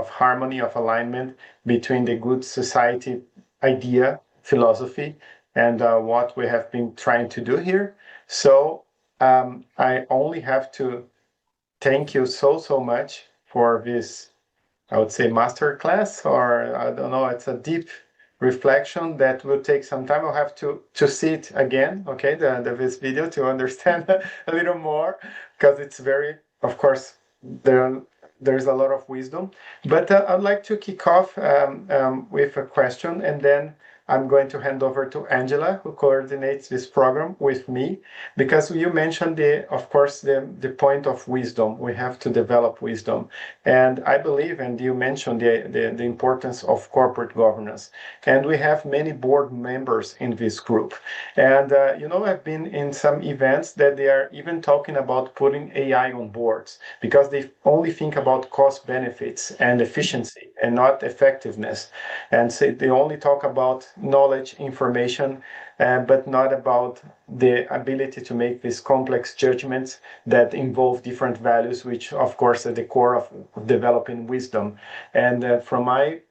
harmony, of alignment between the good society idea, philosophy, and what we have been trying to do here. So I only have to thank you so much for this, I would say, master class, or I don't know, it's a deep reflection that will take some time. I'll have to see it again, okay, this video to understand a little more, because it's very, of course, there's a lot of wisdom. But I'd like to kick off with a question, and then I'm going to hand over to Angela, who coordinates this program with me, because you mentioned of course, the point of wisdom. We have to develop wisdom. And I believe, and you mentioned the importance of corporate governance. And we have many board members in this group. And, I've been in some events that they are even talking about putting AI on boards because they only think about cost benefits and efficiency and not effectiveness. And so they only talk about knowledge, information, but not about the ability to make these complex judgments that involve different values, which, of course, are the core of developing wisdom. And from my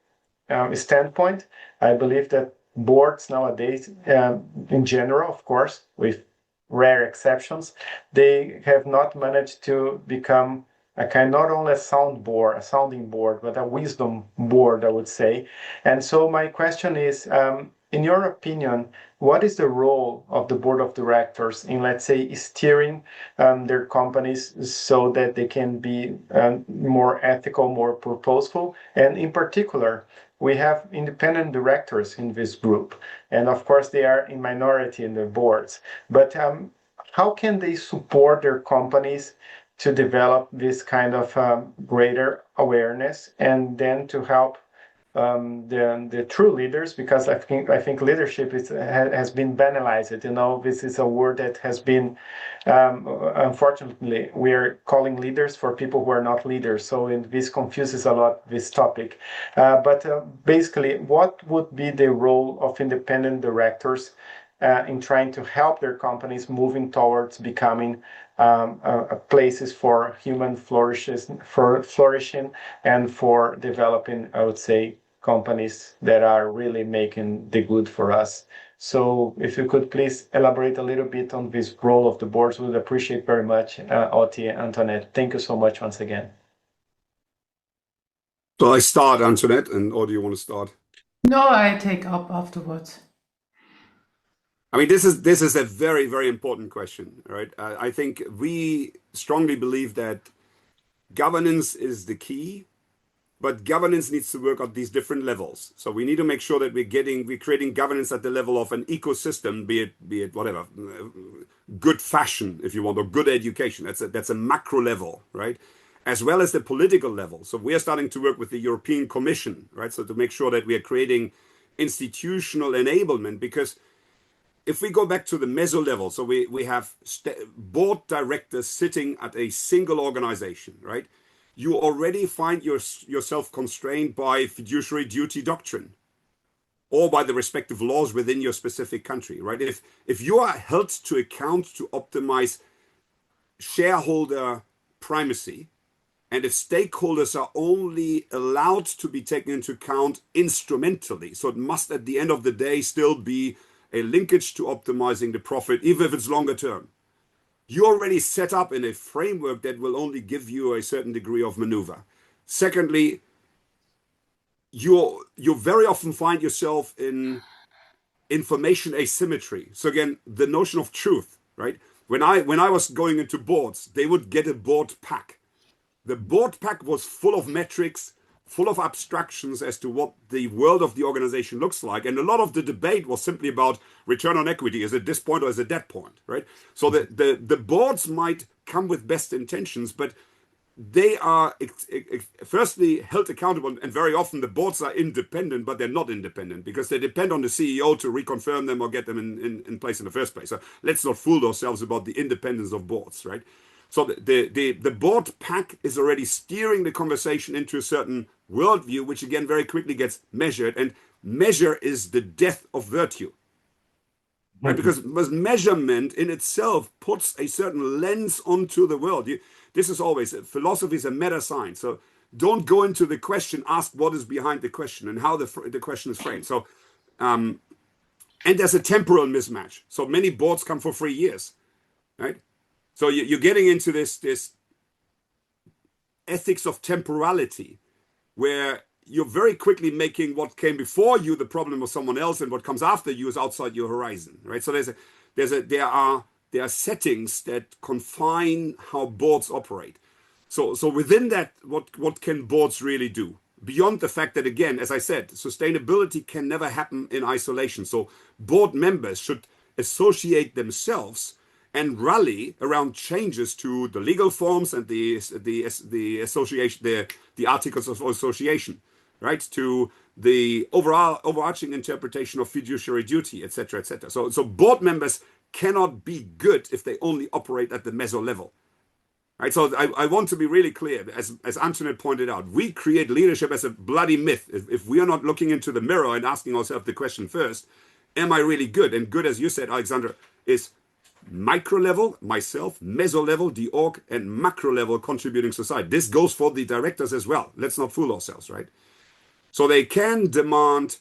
standpoint, I believe that boards nowadays, in general, of course, with rare exceptions, they have not managed to become a kind, not only a sounding board, but a wisdom board, I would say. And so my question is, in your opinion, what is the role of the board of directors in, let's say, steering their companies so that they can be more ethical, more purposeful? And in particular, we have independent directors in this group. And of course, they are in minority in the boards. But how can they support their companies to develop this kind of greater awareness, and then to help the true leaders? Because I think leadership has been banalized. This is a word that has been, unfortunately, we are calling leaders for people who are not leaders. So this confuses a lot, this topic. But basically, what would be the role of independent directors in trying to help their companies moving towards becoming places for human flourishing and for developing, I would say, companies that are really making the good for us. So if you could please elaborate a little bit on this role of the boards, we would appreciate very much, Otti and Antoinette. Thank you so much once again. So I start, Antoinette, or do you want to start? No, I take up afterwards. I mean, this is a very, very important question, right? I think we strongly believe that governance is the key, but governance needs to work at these different levels. So we need to make sure that we're creating governance at the level of an ecosystem, be it whatever, good fashion, if you want, or good education. That's a macro level, right? As well as the political level. So we are starting to work with the European Commission, right? So to make sure that we are creating institutional enablement, because if we go back to the meso level, so we have board directors sitting at a single organization, right? You already find yourself constrained by fiduciary duty doctrine or by the respective laws within your specific country, right? If you are held to account to optimize shareholder primacy, and if stakeholders are only allowed to be taken into account instrumentally, so it must at the end of the day still be a linkage to optimizing the profit, even if it's longer term. You're already set up in a framework that will only give you a certain degree of maneuver. Secondly, you very often find yourself in information asymmetry. So again, the notion of truth, right? When I was going into boards, they would get a board pack. The board pack was full of metrics, full of abstractions as to what the world of the organization looks like. And a lot of the debate was simply about return on equity. Is it this point or is it that point, right? So the boards might come with best intentions, but they are firstly held accountable. And very often the boards are independent, but they're not independent because they depend on the CEO to reconfirm them or get them in place in the first place. So let's not fool ourselves about the independence of boards, right? So the board pack is already steering the conversation into a certain worldview, which again very quickly gets measured. And measure is the death of virtue, right? Because measurement in itself puts a certain lens onto the world. This is always, philosophy is a meta science. So don't go into the question, ask what is behind the question and how the question is framed. So, and there's a temporal mismatch. So many boards come for 3 years, right? So you're getting into this ethics of temporality, where you're very quickly making what came before you the problem of someone else, and what comes after you is outside your horizon, right? So there are settings that confine how boards operate. So within that, what can boards really do? Beyond the fact that, again, as I said, sustainability can never happen in isolation. So board members should associate themselves and rally around changes to the legal forms and the association, the articles of association, right? To the overarching interpretation of fiduciary duty, etc., etc. So board members cannot be good if they only operate at the meso level, right? So I want to be really clear, as Antoinette pointed out, we create leadership as a bloody myth if we are not looking into the mirror and asking ourselves the question first: am I really good? And good, as you said, Alexander, is micro level, myself, meso level, the org, and macro level, contributing society. This goes for the directors as well. Let's not fool ourselves, right? So they can demand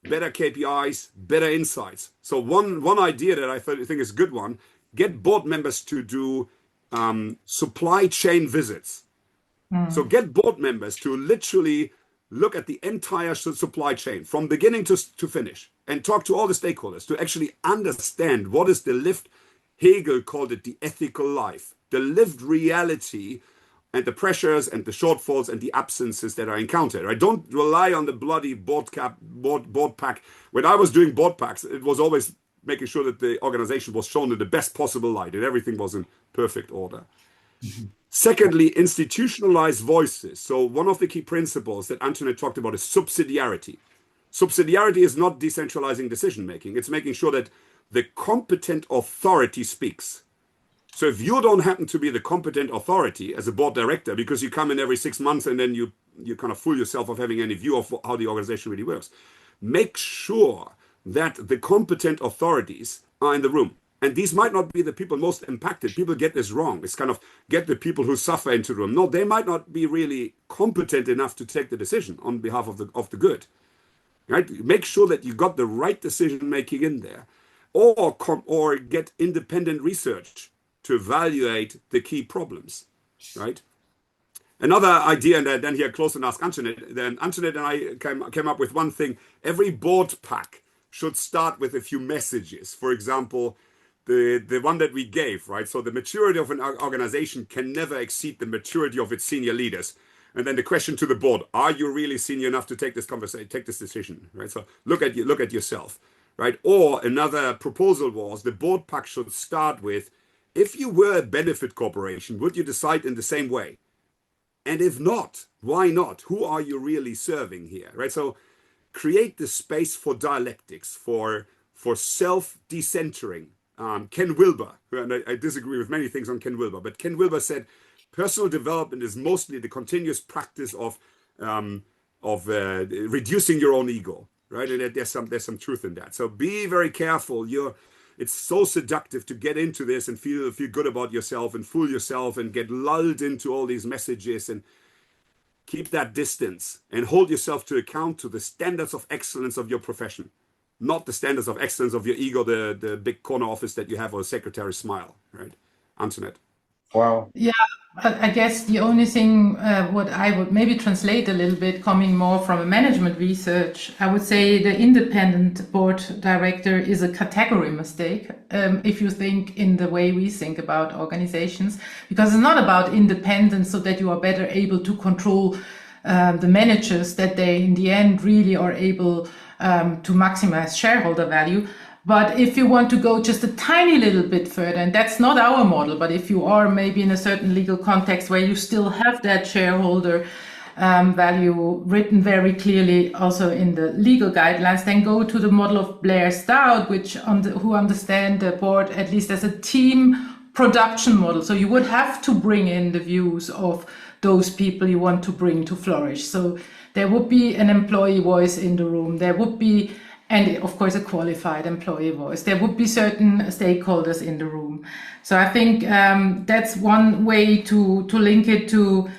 better KPIs, better insights. So one idea that I think is a good one: get board members to do supply chain visits. So get board members to literally look at the entire supply chain from beginning to finish and talk to all the stakeholders to actually understand what is the lived, Hegel called it the ethical life, the lived reality and the pressures and the shortfalls and the absences that are encountered. I don't rely on the bloody board pack. When I was doing board packs, it was always making sure that the organization was shown in the best possible light and everything was in perfect order. Secondly, institutionalized voices. So one of the key principles that Antoinette talked about is subsidiarity. Subsidiarity is not decentralizing decision-making. It's making sure that the competent authority speaks. So if you don't happen to be the competent authority as a board director, because you come in every 6 months and then you kind of fool yourself of having any view of how the organization really works, make sure that the competent authorities are in the room. And these might not be the people most impacted. People get this wrong. It's kind of get the people who suffer into the room. No, they might not be really competent enough to take the decision on behalf of the good. Right? Make sure that you got the right decision making in there, or get independent research to evaluate the key problems. Right? Another idea, and then here close and ask Antoinette. Then Antoinette and I came up with one thing. Every board pack should start with a few messages. For example, the one that we gave, right? So the maturity of an organization can never exceed the maturity of its senior leaders. And then the question to the board: are you really senior enough to take this conversation, take this decision? Right. So look at yourself. Right. Or another proposal was the board pack should start with: if you were a benefit corporation, would you decide in the same way? And if not, why not? Who are you really serving here? Right. So create the space for dialectics, for self-decentering. Ken Wilber, and I disagree with many things on Ken Wilber, but Ken Wilber said personal development is mostly the continuous practice of reducing your own ego, right? And there's some truth in that. So be very careful. It's so seductive to get into this and feel good about yourself and fool yourself and get lulled into all these messages, and keep that distance and hold yourself to account to the standards of excellence of your profession, not the standards of excellence of your ego, the big corner office that you have, or a secretary smile, right? Antoinette. Wow. Yeah, I guess the only thing what I would maybe translate a little bit, coming more from a management research, I would say the independent board director is a category mistake if you think in the way we think about organizations, because it's not about independence so that you are better able to control the managers, that they in the end really are able to maximize shareholder value. But if you want to go just a tiny little bit further, and that's not our model, but if you are maybe in a certain legal context where you still have that shareholder value written very clearly also in the legal guidelines, then go to the model of Blair Stout, who understand the board at least as a team production model. So you would have to bring in the views of those people you want to bring to flourish. So there would be an employee voice in the room. There would be, and of course, a qualified employee voice. There would be certain stakeholders in the room. So I think that's one way to link it to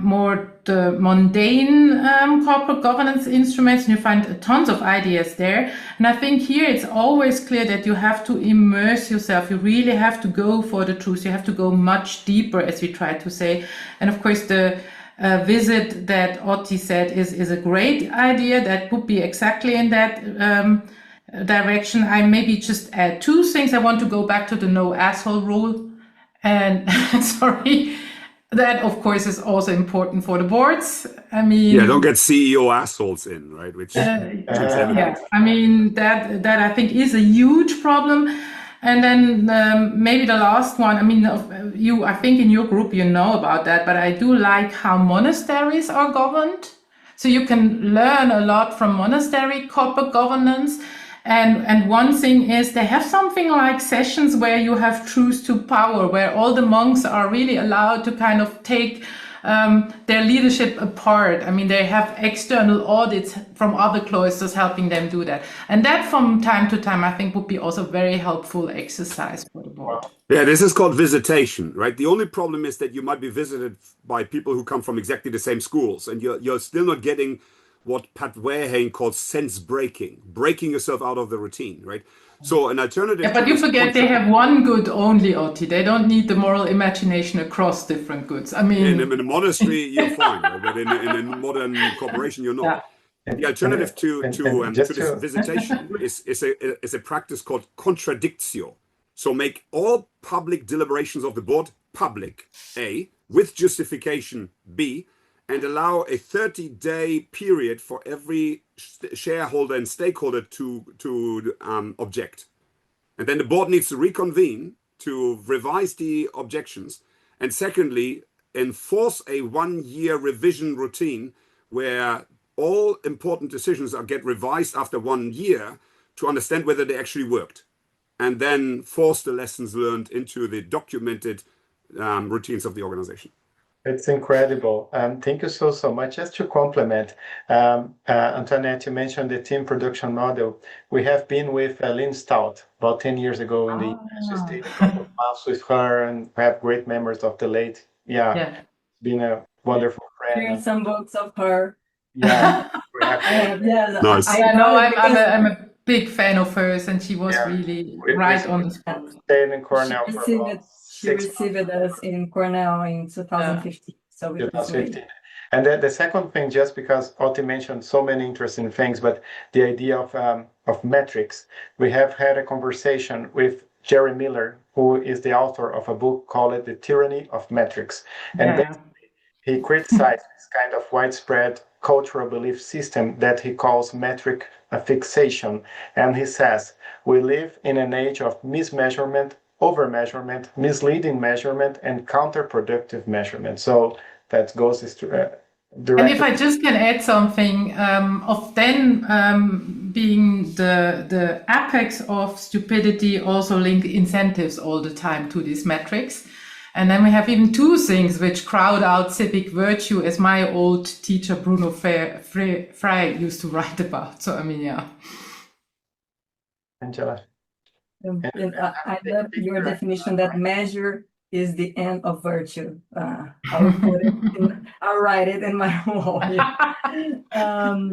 more the mundane corporate governance instruments, and you find tons of ideas there. And I think here it's always clear that you have to immerse yourself. You really have to go for the truth. You have to go much deeper, as we try to say. And of course, the visit that Otti said is a great idea. That would be exactly in that direction. I maybe just add two things. I want to go back to the no asshole rule. And sorry, that of course is also important for the boards. I mean, yeah, don't get CEO assholes in, right? Which yeah, I mean that I think is a huge problem. And then maybe the last one, I mean, I think in your group you know about that, but I do like how monasteries are governed. So you can learn a lot from monastery corporate governance. And one thing is they have something like sessions where you have truth to power, where all the monks are really allowed to kind of take their leadership apart. I mean, they have external audits from other cloisters helping them do that. And that from time to time, I think would be also very helpful exercise for the board. Yeah, this is called visitation, right? The only problem is that you might be visited by people who come from exactly the same schools, and you're still not getting what Pat Warehane calls sense breaking yourself out of the routine, right? So an alternative. Yeah, but you forget they have one good only, Otti. They don't need the moral imagination across different goods. I mean, in a monastery you're fine, right? But in a modern corporation you're not. Yeah. The alternative to this visitation is a practice called contradictio. So make all public deliberations of the board public, A, with justification, B, and allow a 30-day period for every shareholder and stakeholder to object. And then the board needs to reconvene to revise the objections. And secondly, enforce a 1-year revision routine where all important decisions get revised after 1 year to understand whether they actually worked. And then force the lessons learned into the documented routines of the organization. It's incredible. Thank you so much. Just to complement, Antoinette, you mentioned the team production model. We have been with Lynn Stout about 10 years ago in the University, a couple of months with her, and we have great memories of the late. Yeah. It's been a wonderful friend. Here's some books of her. Yeah. Nice. I'm a big fan of hers, and she was really right on the spot. Stayed in Cornell She received us in Cornell in 2015. So 2015. And the second thing, just because Otti mentioned so many interesting things, but the idea of metrics. We have had a conversation with Jerry Miller, who is the author of a book called The Tyranny of Metrics. And he criticized this kind of widespread cultural belief system that he calls metric fixation. And he says, we live in an age of mismeasurement, overmeasurement, misleading measurement, and counterproductive measurement. So that goes and if I just can add something, of then being the apex of stupidity, also link incentives all the time to these metrics. And then we have even two things which crowd out civic virtue, as my old teacher Bruno Frey used to write about. So, I mean, yeah. Angela. I love your definition that measure is the end of virtue. I'll write it in my wall.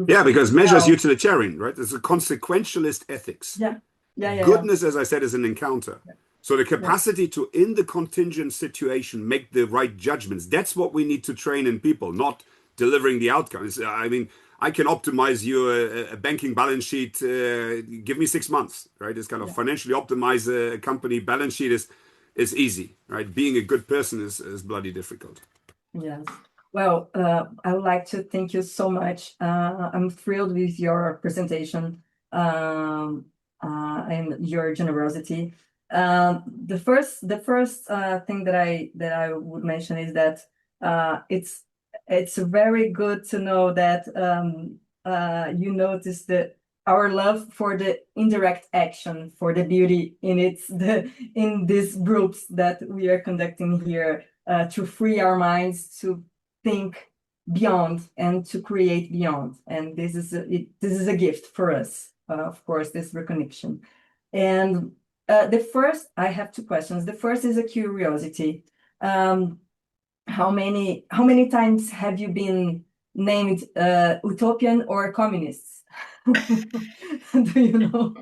Yeah, because measure is utilitarian, right? It's a consequentialist ethics. Goodness, as I said, is an encounter. So the capacity to, in the contingent situation, make the right judgments, that's what we need to train in people, not delivering the outcomes. I mean, I can optimize you a banking balance sheet, give me 6 months, right? It's kind of financially optimize a company balance sheet is easy, right? Being a good person is bloody difficult. Yes. Well, I would like to thank you so much. I'm thrilled with your presentation and your generosity. The first thing that I would mention is that it's very good to know that you notice that our love for the indirect action, for the beauty in these groups that we are conducting here, to free our minds to think beyond and to create beyond. And this is a gift for us, of course, this reconnection. And I have two questions. The first is a curiosity. How many times have you been named utopian or communist? Do you know?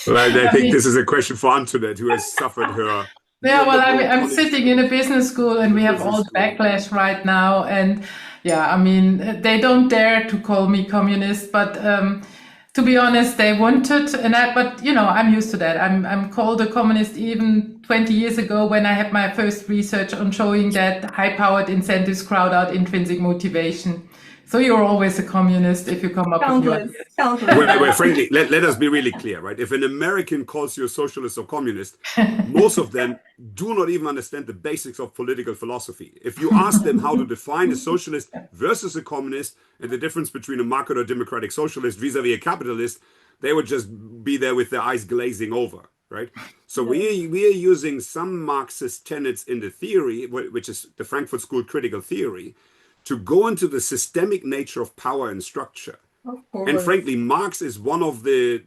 Well, I think this is a question for Antoinette, who has suffered her. Yeah, well, I'm sitting in a business school and we have all the backlash right now. And yeah, I mean, they don't dare to call me communist, but to be honest, they wanted, but you know, I'm used to that. I'm called a communist even 20 years ago when I had my first research on showing that high-powered incentives crowd out intrinsic motivation. So you're always a communist if you come up with your ideas. Well, frankly, let us be really clear, right? If an American calls you a socialist or communist, most of them do not even understand the basics of political philosophy. If you ask them how to define a socialist versus a communist and the difference between a market or democratic socialist vis-a-vis a capitalist, they would just be there with their eyes glazing over, right? So we are using some Marxist tenets in the theory, which is the Frankfurt School critical theory, to go into the systemic nature of power and structure. And frankly, Marx is one of the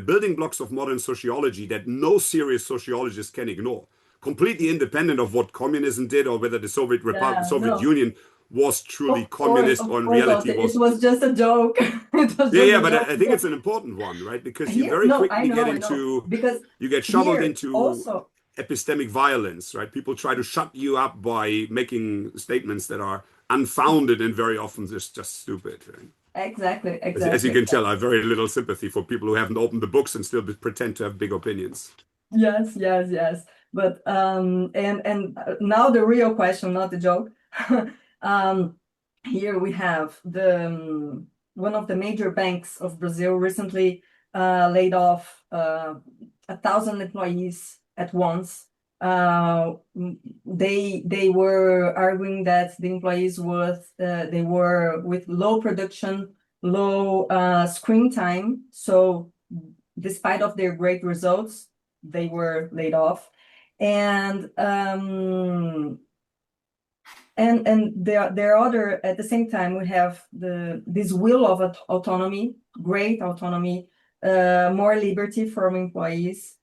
building blocks of modern sociology that no serious sociologist can ignore. Completely independent of what communism did or whether the Soviet Union was truly communist or in reality was. It was just a joke. But I think it's an important one, right? Because you very quickly get shoveled into also epistemic violence, right? People try to shut you up by making statements that are unfounded and very often just stupid. Right? Exactly. As you can tell, I have very little sympathy for people who haven't opened the books and still pretend to have big opinions. Yes. But and now the real question, not the joke. Here we have one of the major banks of Brazil recently laid off 1,000 employees at once. They were arguing that the employees they were with low production, low screen time. So despite of their great results, they were laid off. And there other, at the same time, we have this will of autonomy, great autonomy, more liberty from employees.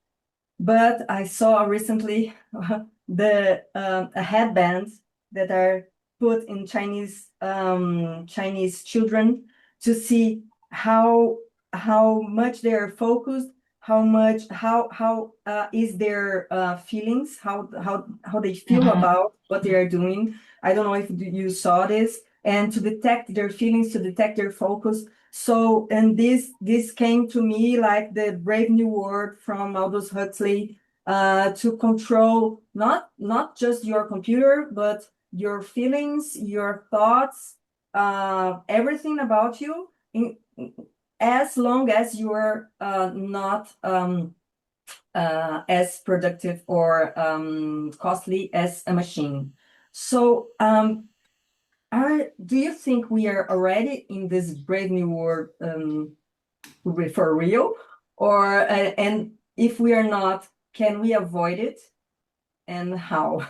But I saw recently a headband that are put in Chinese children to see how much they are focused, how is their feelings, how they feel about what they are doing. I don't know if you saw this, and to detect their feelings, to detect their focus. So, and this came to me like the Brave New World from Aldous Huxley, to control not just your computer, but your feelings, your thoughts, everything about you, as long as you are not as productive or costly as a machine. So do you think we are already in this brave new world for real? Or and if we are not, can we avoid it? And how?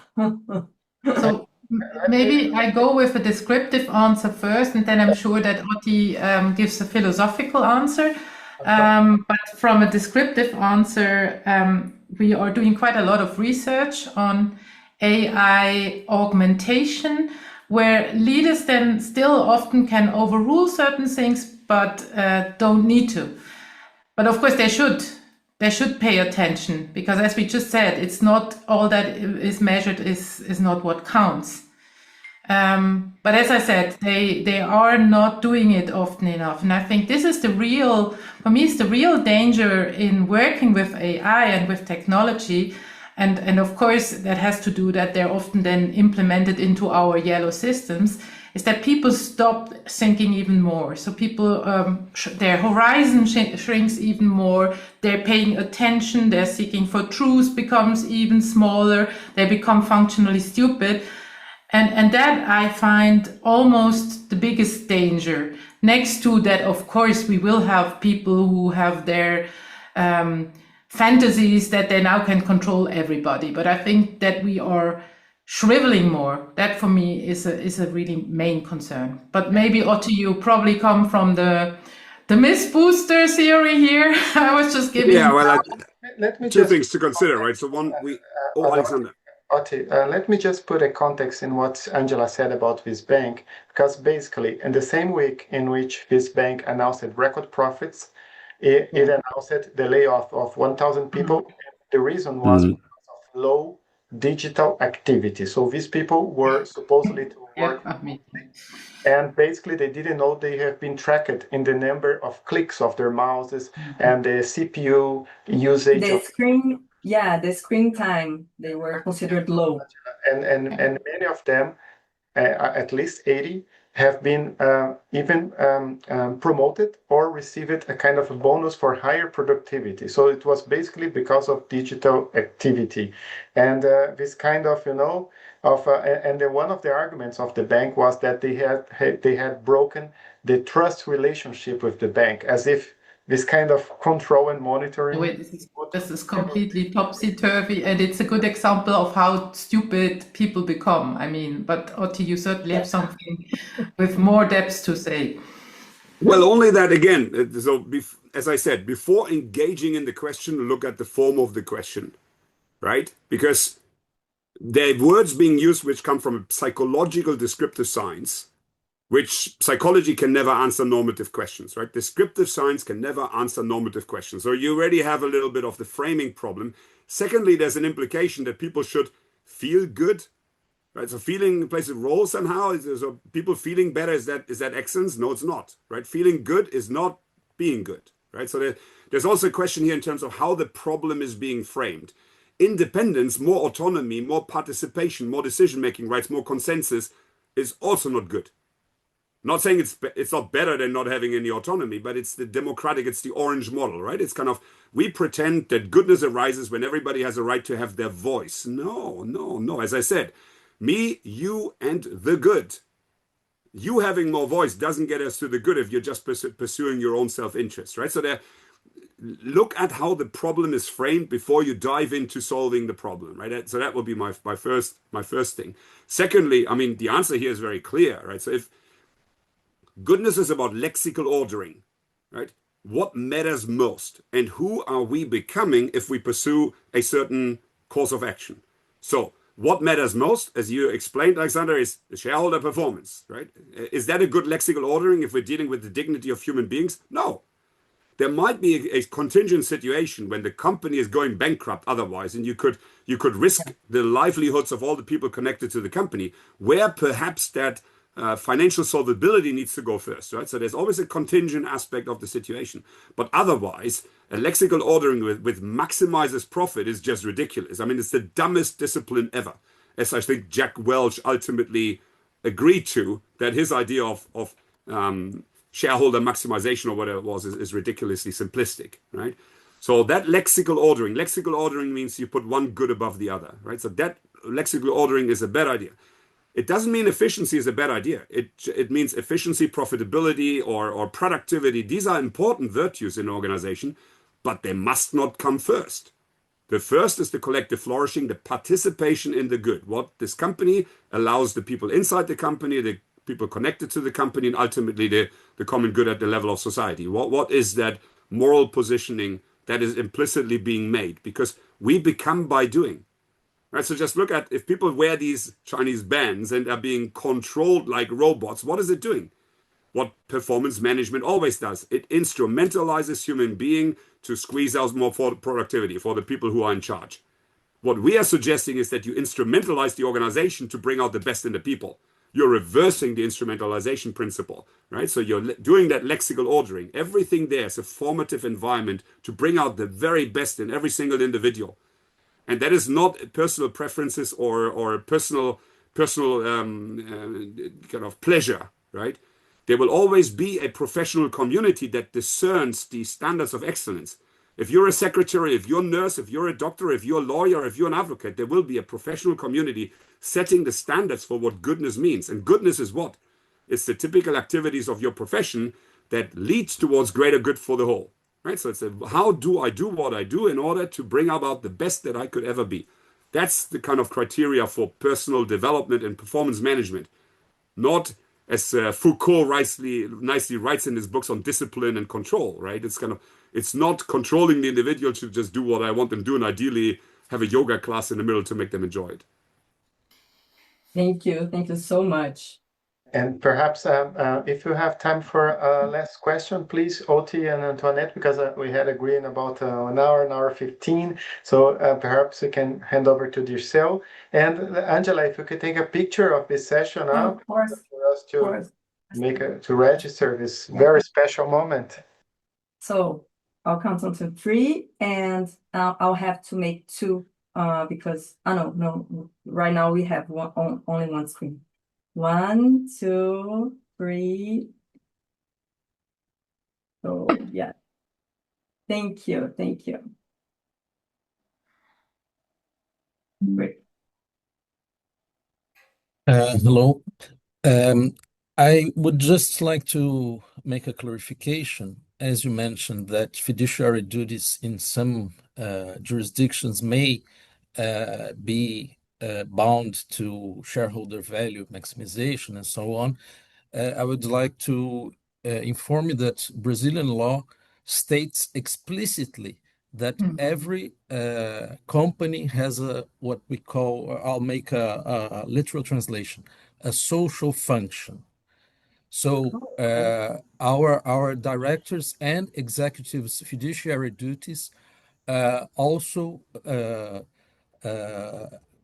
So maybe I go with a descriptive answer first, and then I'm sure that Otti gives a philosophical answer. But from a descriptive answer, we are doing quite a lot of research on AI augmentation, where leaders then still often can overrule certain things, but don't need to. But of course, they should pay attention, because as we just said, it's not all that is measured is not what counts. But as I said, they are not doing it often enough. And I think this is for me, it's the real danger in working with AI and with technology. And of course, that has to do that they're often then implemented into our yellow systems, is that people stop thinking even more. So people, their horizon shrinks even more. They're paying attention. They're seeking for truth becomes even smaller. They become functionally stupid. And that I find almost the biggest danger. Next to that, of course, we will have people who have their fantasies that they now can control everybody. But I think that we are shriveling more. That for me is a really main concern. But maybe Otti, you probably come from the myth booster theory here. I was just giving. Yeah, well, let me two just things to consider, right? So one, Alexander. Otti, let me just put a context in what Angela said about this bank, because basically in the same week in which this bank announced record profits, it announced the layoff of 1,000 people. The reason was because of low digital activity. So these people were supposedly to work, and basically they didn't know they have been tracked in the number of clicks of their mouses and the CPU usage. The screen time, they were considered low. And many of them, at least 80, have been even promoted or received a kind of a bonus for higher productivity. So it was basically because of digital activity. And this kind of, and then one of the arguments of the bank was that they had broken the trust relationship with the bank, as if this kind of control and monitoring. This is completely topsy-turvy, and it's a good example of how stupid people become. I mean, but Otti, you certainly have something with more depth to say. Well, only that again. So, as I said, before engaging in the question, look at the form of the question, right? Because there are words being used which come from psychological descriptive science, which psychology can never answer normative questions, right? Descriptive science can never answer normative questions. So you already have a little bit of the framing problem. Secondly, there's an implication that people should feel good, right? So feeling plays a role somehow. So people feeling better, is that excellence? No, it's not, right? Feeling good is not being good, right? So there's also a question here in terms of how the problem is being framed. Independence, more autonomy, more participation, more decision-making rights, more consensus is also not good. Not saying it's not better than not having any autonomy, but it's the democratic, it's the orange model, right? It's kind of, we pretend that goodness arises when everybody has a right to have their voice. No. As I said, me, you, and the good. You having more voice doesn't get us to the good if you're just pursuing your own self-interest, right? So look at how the problem is framed before you dive into solving the problem, right? So that will be my first thing. Secondly, I mean, the answer here is very clear, right? So if goodness is about lexical ordering, right? What matters most, and who are we becoming if we pursue a certain course of action? So what matters most, as you explained, Alexander, is the shareholder performance, right? Is that a good lexical ordering if we're dealing with the dignity of human beings? No. There might be a contingent situation when the company is going bankrupt otherwise, and you could risk the livelihoods of all the people connected to the company, where perhaps that financial solvability needs to go first, right? So there's always a contingent aspect of the situation. But otherwise, a lexical ordering with maximizes profit is just ridiculous. I mean, it's the dumbest discipline ever. as I think Jack Welch ultimately agreed to, that his idea of shareholder maximization or whatever it was is ridiculously simplistic, right? So that lexical ordering means you put one good above the other, right? So that lexical ordering is a bad idea. It doesn't mean efficiency is a bad idea. It means efficiency, profitability, or productivity. These are important virtues in an organization, but they must not come first. The first is the collective flourishing, the participation in the good. What this company allows the people inside the company, the people connected to the company, and ultimately the common good at the level of society. What is that moral positioning that is implicitly being made? Because we become by doing. Right, so just look at if people wear these Chinese bands and are being controlled like robots, what is it doing? What performance management always does. It instrumentalizes human being to squeeze out more for productivity for the people who are in charge. What we are suggesting is that you instrumentalize the organization to bring out the best in the people. You're reversing the instrumentalization principle, right? So you're doing that lexical ordering. Everything there is a formative environment to bring out the very best in every single individual. And that is not personal preferences or personal kind of pleasure, right? There will always be a professional community that discerns the standards of excellence. If you're a secretary, if you're a nurse, if you're a doctor, if you're a lawyer, if you're an advocate, there will be a professional community setting the standards for what goodness means. And goodness is what? It's the typical activities of your profession that leads towards greater good for the whole. Right? So it's how do I do what I do in order to bring about the best that I could ever be? That's the kind of criteria for personal development and performance management. Not as Foucault nicely writes in his books on discipline and control, right? It's not controlling the individual to just do what I want them to do and ideally have a yoga class in the middle to make them enjoy it. Thank you. Thank you so much. And perhaps if you have time for a last question, please, Otti and Antoinette, because we had agreed about an hour 15. So perhaps you can hand over to Dirceu. And Angela, if you could take a picture of this session now, Of course. for us to to register this very special moment. So I'll count until 3, and I'll have to make 2 because no, right now we have only one screen. 1, 2, 3. So yeah. Thank you. Great. Hello. I would just like to make a clarification. As you mentioned, that fiduciary duties in some jurisdictions may be bound to shareholder value maximization and so on. I would like to inform you that Brazilian law states explicitly that every company has what we call, I'll make a literal translation, a social function. So our directors and executives' fiduciary duties also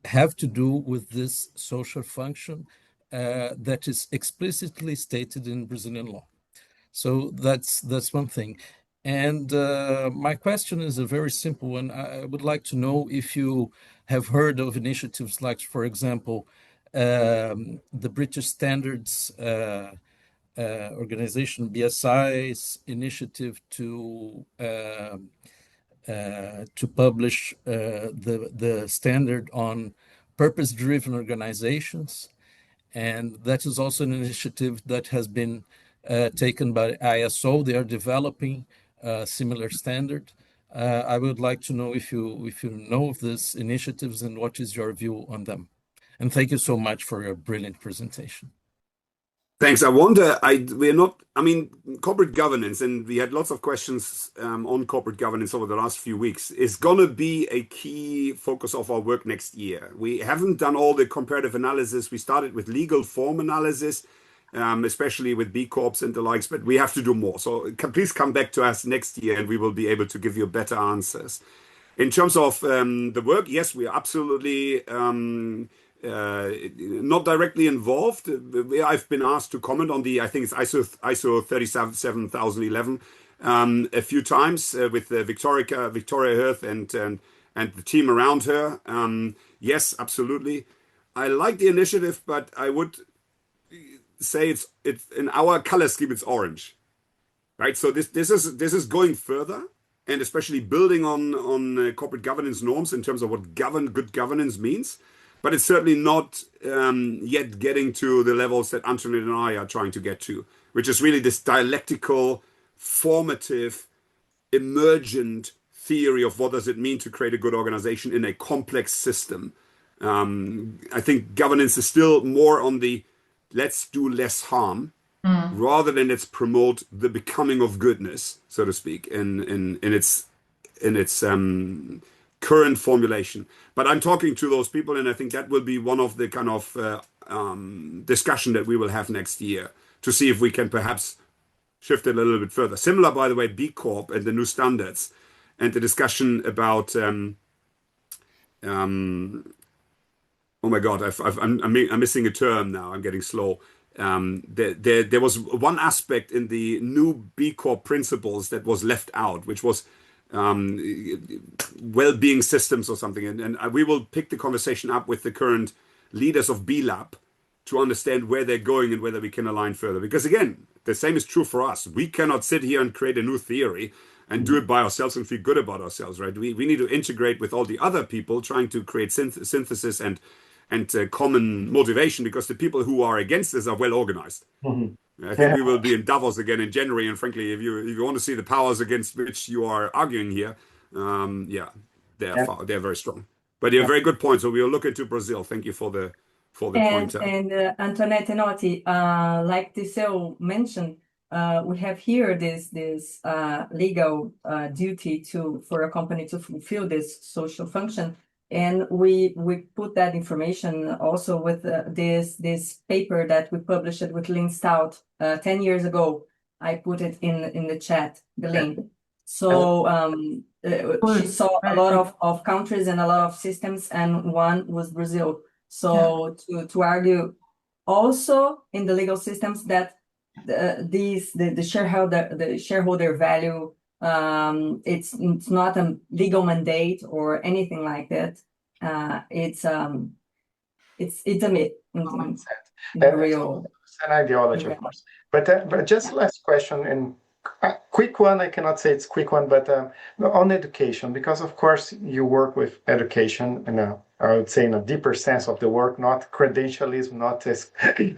have to do with this social function that is explicitly stated in Brazilian law. So that's one thing. And my question is a very simple one. I would like to know if you have heard of initiatives like, for example, the British Standards Organization, BSI's initiative to publish the standard on purpose-driven organizations. And that is also an initiative that has been taken by ISO. They are developing a similar standard. I would like to know if you know of these initiatives and what is your view on them. And thank you so much for your brilliant presentation. Thanks. Corporate governance, and we had lots of questions on corporate governance over the last few weeks, is going to be a key focus of our work next year. We haven't done all the comparative analysis. We started with legal form analysis, especially with B Corps and the likes, but we have to do more. So please come back to us next year and we will be able to give you better answers. In terms of the work, yes, we are absolutely not directly involved. I've been asked to comment on I think it's ISO 37011 a few times with Victoria Hirth and the team around her. Yes, absolutely. I like the initiative, but I would say it's in our color scheme, it's orange, right? So this is going further, and especially building on corporate governance norms in terms of what good governance means. But it's certainly not yet getting to the levels that Antoinette and I are trying to get to, which is really this dialectical, formative, emergent theory of what does it mean to create a good organization in a complex system. I think governance is still more on the let's do less harm rather than let's promote the becoming of goodness, so to speak, in its current formulation. But I'm talking to those people, and I think that will be one of the kind of discussion that we will have next year to see if we can perhaps shift it a little bit further. Similar, by the way, B Corp and the new standards and the discussion about oh my God, I'm missing a term now. I'm getting slow. There was one aspect in the new B Corp principles that was left out, which was well-being systems or something. And we will pick the conversation up with the current leaders of B Lab to understand where they're going and whether we can align further. Because again, the same is true for us. We cannot sit here and create a new theory and do it by ourselves and feel good about ourselves, right? We need to integrate with all the other people trying to create synthesis and common motivation, because the people who are against this are well organized. I think we will be in Davos again in January, and frankly, if you want to see the powers against which you are arguing here, they're very strong. But they're very good points. So we'll look into Brazil. Thank you for the point. And Antoinette and Otti, like Tiseo mentioned, we have here this legal duty for a company to fulfill this social function. And we put that information also with this paper that we published with Lynn Stout 10 years ago. I put it in the chat, the link. So she saw a lot of countries and a lot of systems, and one was Brazil. So to argue also in the legal systems that the shareholder value, it's not a legal mandate or anything like that. It's a myth. It's an ideology, of course. But just last question, and quick one. I cannot say it's quick one, but on education, because of course you work with education, and I would say in a deeper sense of the work, not credentialism, not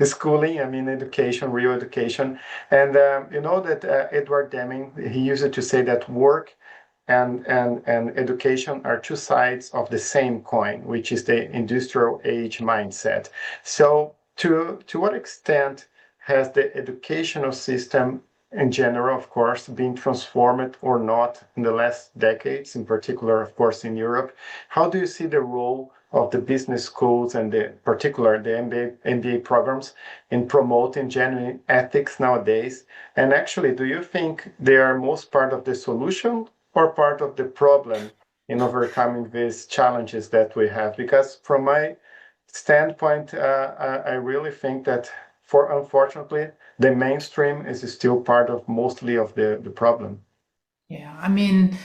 schooling. I mean education, real education. And you know that Edward Deming, he used to say that work and education are two sides of the same coin, which is the industrial age mindset. So to what extent has the educational system in general, of course, been transformed or not in the last decades, in particular, of course, in Europe? How do you see the role of the business schools and particular the MBA programs in promoting genuine ethics nowadays? And actually, do you think they are most part of the solution or part of the problem in overcoming these challenges that we have? Because from my standpoint, I really think that unfortunately, the mainstream is still part of mostly of the problem. Yeah, I mean,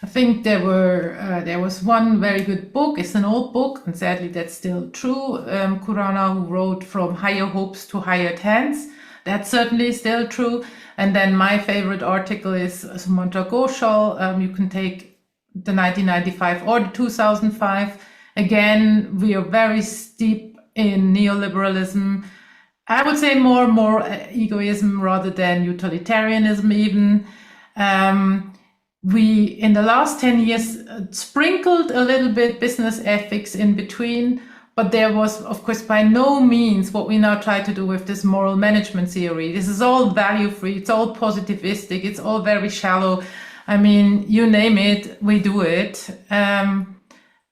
I think there was one very good book. It's an old book, and sadly that's still true. Kurana, who wrote From Higher Hopes to Hired Hands. That's certainly still true. And then my favorite article is Sumanta Ghoshal. You can take the 1995 or the 2005. Again, we are very steep in neoliberalism. I would say more egoism rather than utilitarianism even. We, in the last 10 years, sprinkled a little bit business ethics in between, but there was, of course, by no means what we now try to do with this moral management theory. This is all value-free, it's all positivistic, it's all very shallow. I mean, you name it, we do it.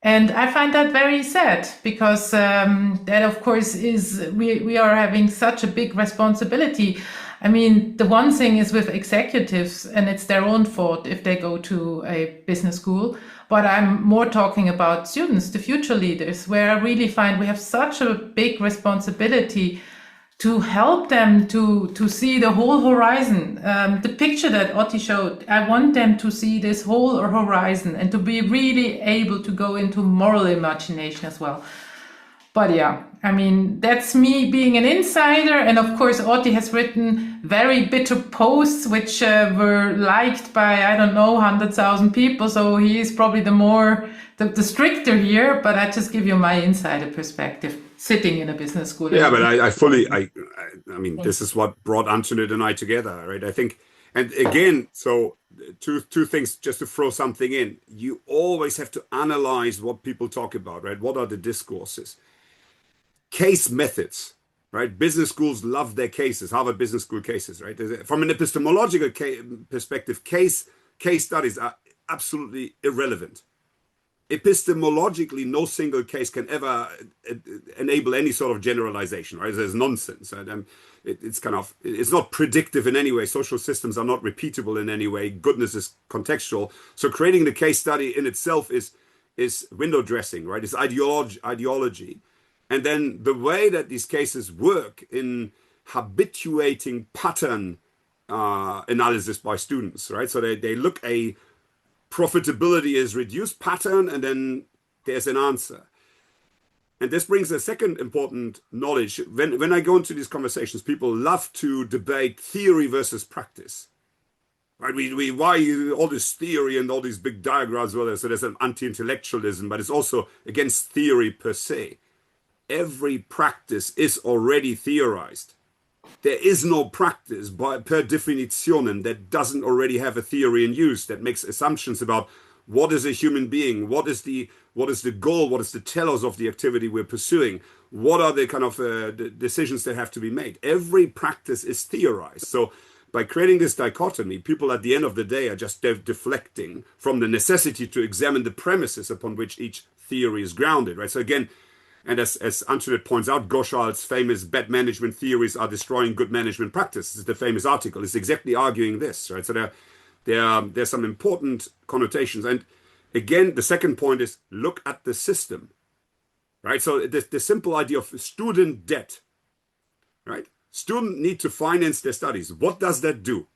And I find that very sad, because that, of course, is we are having such a big responsibility. I mean, the one thing is with executives, and it's their own fault if they go to a business school. But I'm more talking about students, the future leaders, where I really find we have such a big responsibility to help them to see the whole horizon. The picture that Otti showed, I want them to see this whole horizon and to be really able to go into moral imagination as well. But yeah, I mean, that's me being an insider. And of course, Otti has written very bitter posts, which were liked by, I don't know, 100,000 people. So he is probably the stricter here, but I just give you my insider perspective, sitting in a business school. Yeah, but I mean, this is what brought Antoinette and I together, right? I think, and again, so two things just to throw something in. You always have to analyze what people talk about, right? What are the discourses? Case methods, right? Business schools love their cases, Harvard Business School cases, right? From an epistemological perspective, case studies are absolutely irrelevant. Epistemologically, no single case can ever enable any sort of generalization, right? There's nonsense. It's not predictive in any way. Social systems are not repeatable in any way. Goodness is contextual. So creating the case study in itself is window dressing, right? It's ideology. And then the way that these cases work in habituating pattern analysis by students, right? So they look a profitability is reduced pattern, and then there's an answer. And this brings a second important knowledge. When I go into these conversations, people love to debate theory versus practice. Right? Why all this theory and all these big diagrams? Well, so there's an anti-intellectualism, but it's also against theory per se. Every practice is already theorized. There is no practice per definition that doesn't already have a theory in use that makes assumptions about what is a human being, what is the goal, what is the telos of the activity we're pursuing, what are the kind of decisions that have to be made. Every practice is theorized. So by creating this dichotomy, people at the end of the day are just deflecting from the necessity to examine the premises upon which each theory is grounded, right? So again, and as Antoinette points out, Ghoshaal's famous bad management theories are destroying good management practices. The famous article is exactly arguing this, right? So there's some important connotations. And again, the second point is look at the system, right? So the simple idea of student debt, right? Students need to finance their studies. What does that do?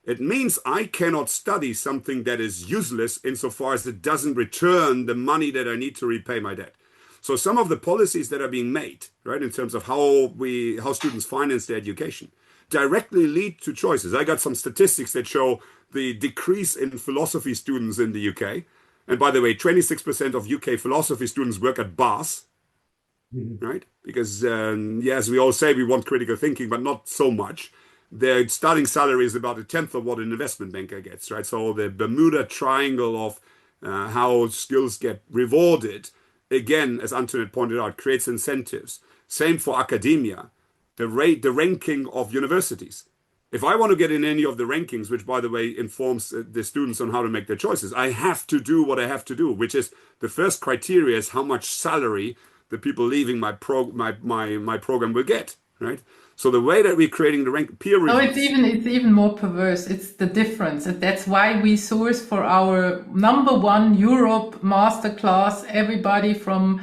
It means I cannot study something that is useless insofar as it doesn't return the money that I need to repay my debt. So some of the policies that are being made, right, in terms of how students finance their education, directly lead to choices. I got some statistics that show the decrease in philosophy students in the UK. And by the way, 26% of UK philosophy students work at bars, right? Because, as we all say, we want critical thinking, but not so much. Their starting salary is about 1/10 of what an investment banker gets, right? So the Bermuda Triangle of how skills get rewarded, again, as Antoinette pointed out, creates incentives. Same for academia, the ranking of universities. If I want to get in any of the rankings, which by the way informs the students on how to make their choices, I have to do what I have to do, which is the first criteria is how much salary the people leaving my program will get, right? So the way that we're creating the peer reviews. Oh, it's even more perverse. It's the difference. That's why we source for our #1 Europe masterclass everybody from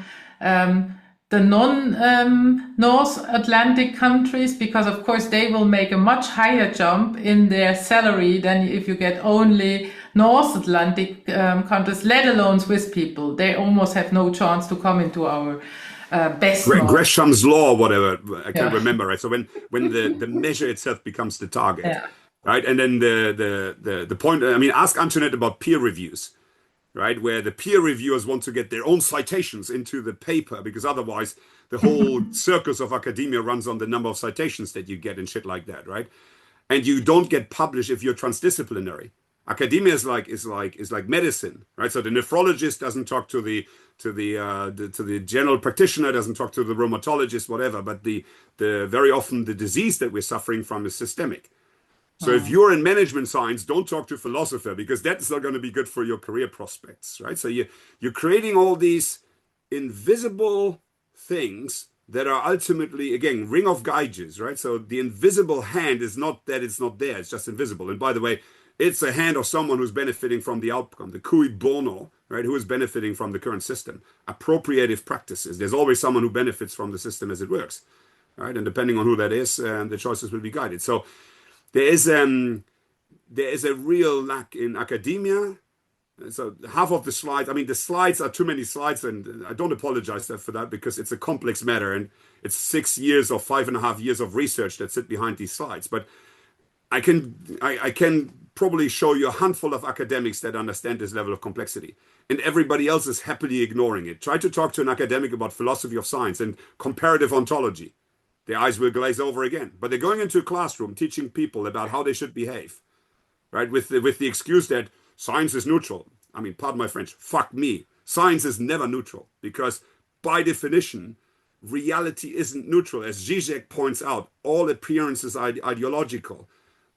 the non-North Atlantic countries, because of course they will make a much higher jump in their salary than if you get only North Atlantic countries, let alone Swiss people. They almost have no chance to come into our best. Gresham's law, or whatever, I can't remember, right? So when the measure itself becomes the target, right? And then the point, I mean, ask Antoinette about peer reviews, right? Where the peer reviewers want to get their own citations into the paper, because otherwise the whole circus of academia runs on the number of citations that you get and shit like that, right? And you don't get published if you're transdisciplinary. Academia is like medicine, right? So the nephrologist doesn't talk to the general practitioner, doesn't talk to the rheumatologist, whatever. But the very often the disease that we're suffering from is systemic. So if you're in management science, don't talk to a philosopher, because that's not going to be good for your career prospects, right? So you're creating all these invisible things that are ultimately, again, ring of gauges, right? So the invisible hand is not that it's not there, it's just invisible. And by the way, it's a hand of someone who's benefiting from the outcome, the cui bono, right? Who is benefiting from the current system. Appropriative practices. There's always someone who benefits from the system as it works, right? And depending on who that is, the choices will be guided. So there is a real lack in academia So half of the slides, I mean, the slides are too many slides, and I don't apologize for that because it's a complex matter, and it's 6 years or 5.5 years of research that sit behind these slides. But I can probably show you a handful of academics that understand this level of complexity, and everybody else is happily ignoring it. Try to talk to an academic about philosophy of science and comparative ontology. Their eyes will glaze over again. But they're going into a classroom teaching people about how they should behave, right? With the excuse that science is neutral. I mean, pardon my French, fuck me. Science is never neutral because by definition, reality isn't neutral. As Zizek points out, all appearances are ideological.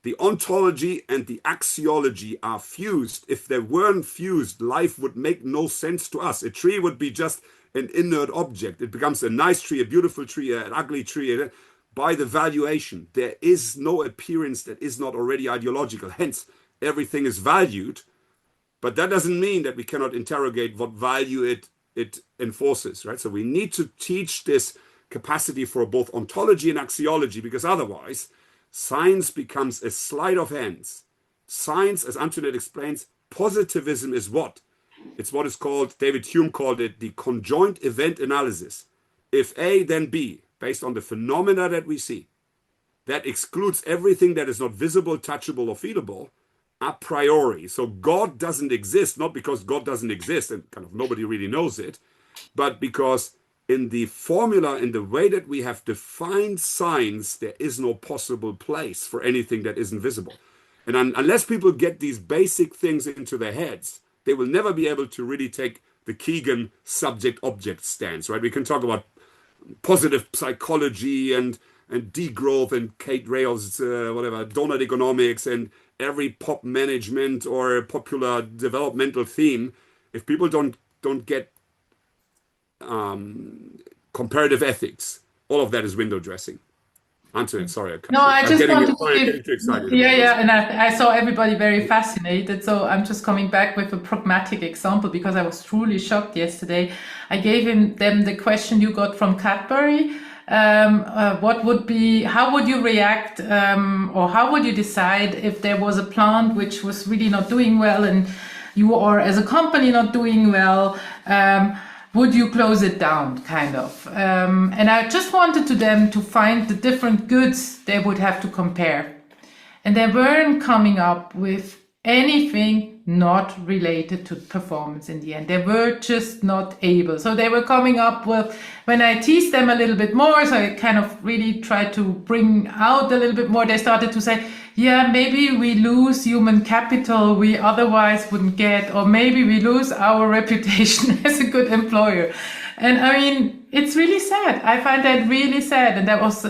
The ontology and the axiology are fused. If they weren't fused, life would make no sense to us. A tree would be just an inert object. It becomes a nice tree, a beautiful tree, an ugly tree. By the valuation, there is no appearance that is not already ideological. Hence, everything is valued. But that doesn't mean that we cannot interrogate what value it enforces, right? So we need to teach this capacity for both ontology and axiology, because otherwise science becomes a sleight of hands. Science, as Antoinette explains, positivism is what? It's what is called, David Hume called it, the conjoint event analysis. If A, then B, based on the phenomena that we see. That excludes everything that is not visible, touchable, or feelable a priori. So God doesn't exist, not because God doesn't exist and kind of nobody really knows it, but because in the formula, in the way that we have defined science, there is no possible place for anything that isn't visible. And unless people get these basic things into their heads, they will never be able to really take the Kegan subject-object stance, right? We can talk about positive psychology and degrowth and Kate Rail's donut economics and every pop management or popular developmental theme. If people don't get comparative ethics, all of that is window dressing. Antoinette, sorry. No, I just want to getting too excited. Yeah, and I saw everybody very fascinated. So I'm just coming back with a pragmatic example because I was truly shocked yesterday. I gave them the question you got from Cadbury. How would you react, or how would you decide if there was a plant which was really not doing well and you are as a company not doing well? Would you close it down, kind of? And I just wanted them to find the different goods they would have to compare. And they weren't coming up with anything not related to performance in the end. They were just not able. So they were coming up with, when I teased them a little bit more, so I kind of really tried to bring out a little bit more, they started to say, yeah, maybe we lose human capital we otherwise wouldn't get, or maybe we lose our reputation as a good employer. And I mean, it's really sad. I find that really sad. And that was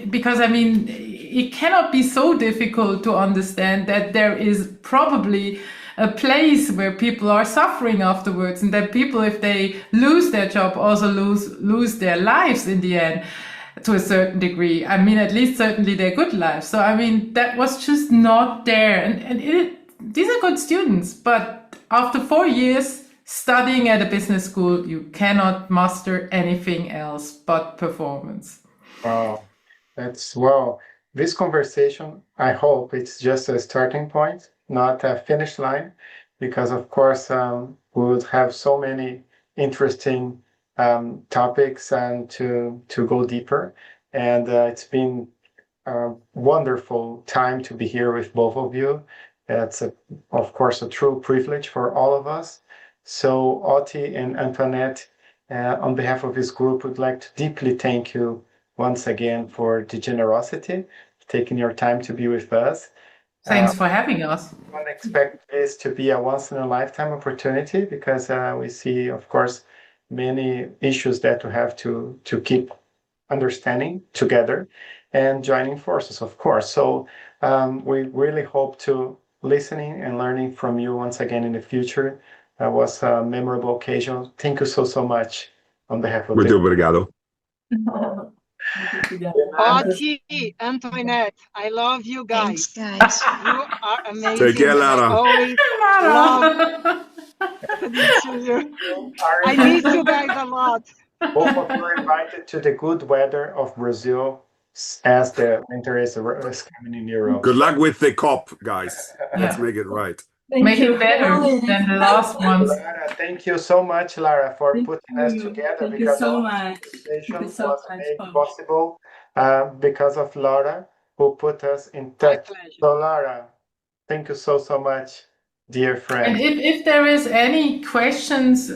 because, I mean, it cannot be so difficult to understand that there is probably a place where people are suffering afterwards, and that people, if they lose their job, also lose their lives in the end. To a certain degree. I mean, at least certainly their good lives. So, I mean, that was just not there. And these are good students, but after 4 years studying at a business school, you cannot master anything else but performance. Wow, this conversation, I hope it's just a starting point, not a finish line, because of course, we would have so many interesting topics and to go deeper. And it's been a wonderful time to be here with both of you. It's of course a true privilege for all of us. So Otti and Antoinette, on behalf of this group, would like to deeply thank you once again for the generosity, taking your time to be with us. Thanks for having us. I don't expect this to be a once in a lifetime opportunity, because we see, of course, many issues that we have to keep understanding together and joining forces, of course. So we really hope to listening and learning from you once again in the future. That was a memorable occasion. Thank you so much on behalf of Muito obrigado. Otti, Antoinette, I love you guys. Thanks, guys. You are amazing. Take care, Lara. I always love I miss you guys a lot. Both of you are invited to the good weather of Brazil as the winter is coming in Europe. Good luck with the COP, guys. Let's make it right. Make it better than the last ones. Lara, thank you so much, Lara, for putting us together. Thank you because so our much. conversation Thank you so was much, made Paul. possible because of Lara, who put us in My touch. pleasure. So, Lara, thank you so much, dear And friend. if there is any questions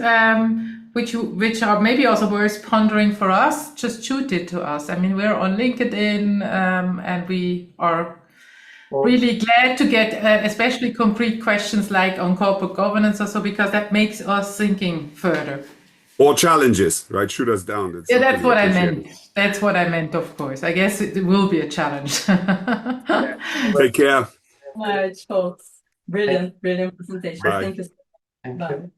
which are maybe also worth pondering for us, just shoot it to us. I mean, we're on LinkedIn, and we are really glad to get especially concrete questions like on corporate governance also, because that makes us thinking further. Or challenges, right? Shoot us down. Yeah, that's what I meant. That's what I meant, of course. I guess it will be a challenge. Take care. Much, folks. Brilliant presentation. Bye. Thank you. Thank Bye. you.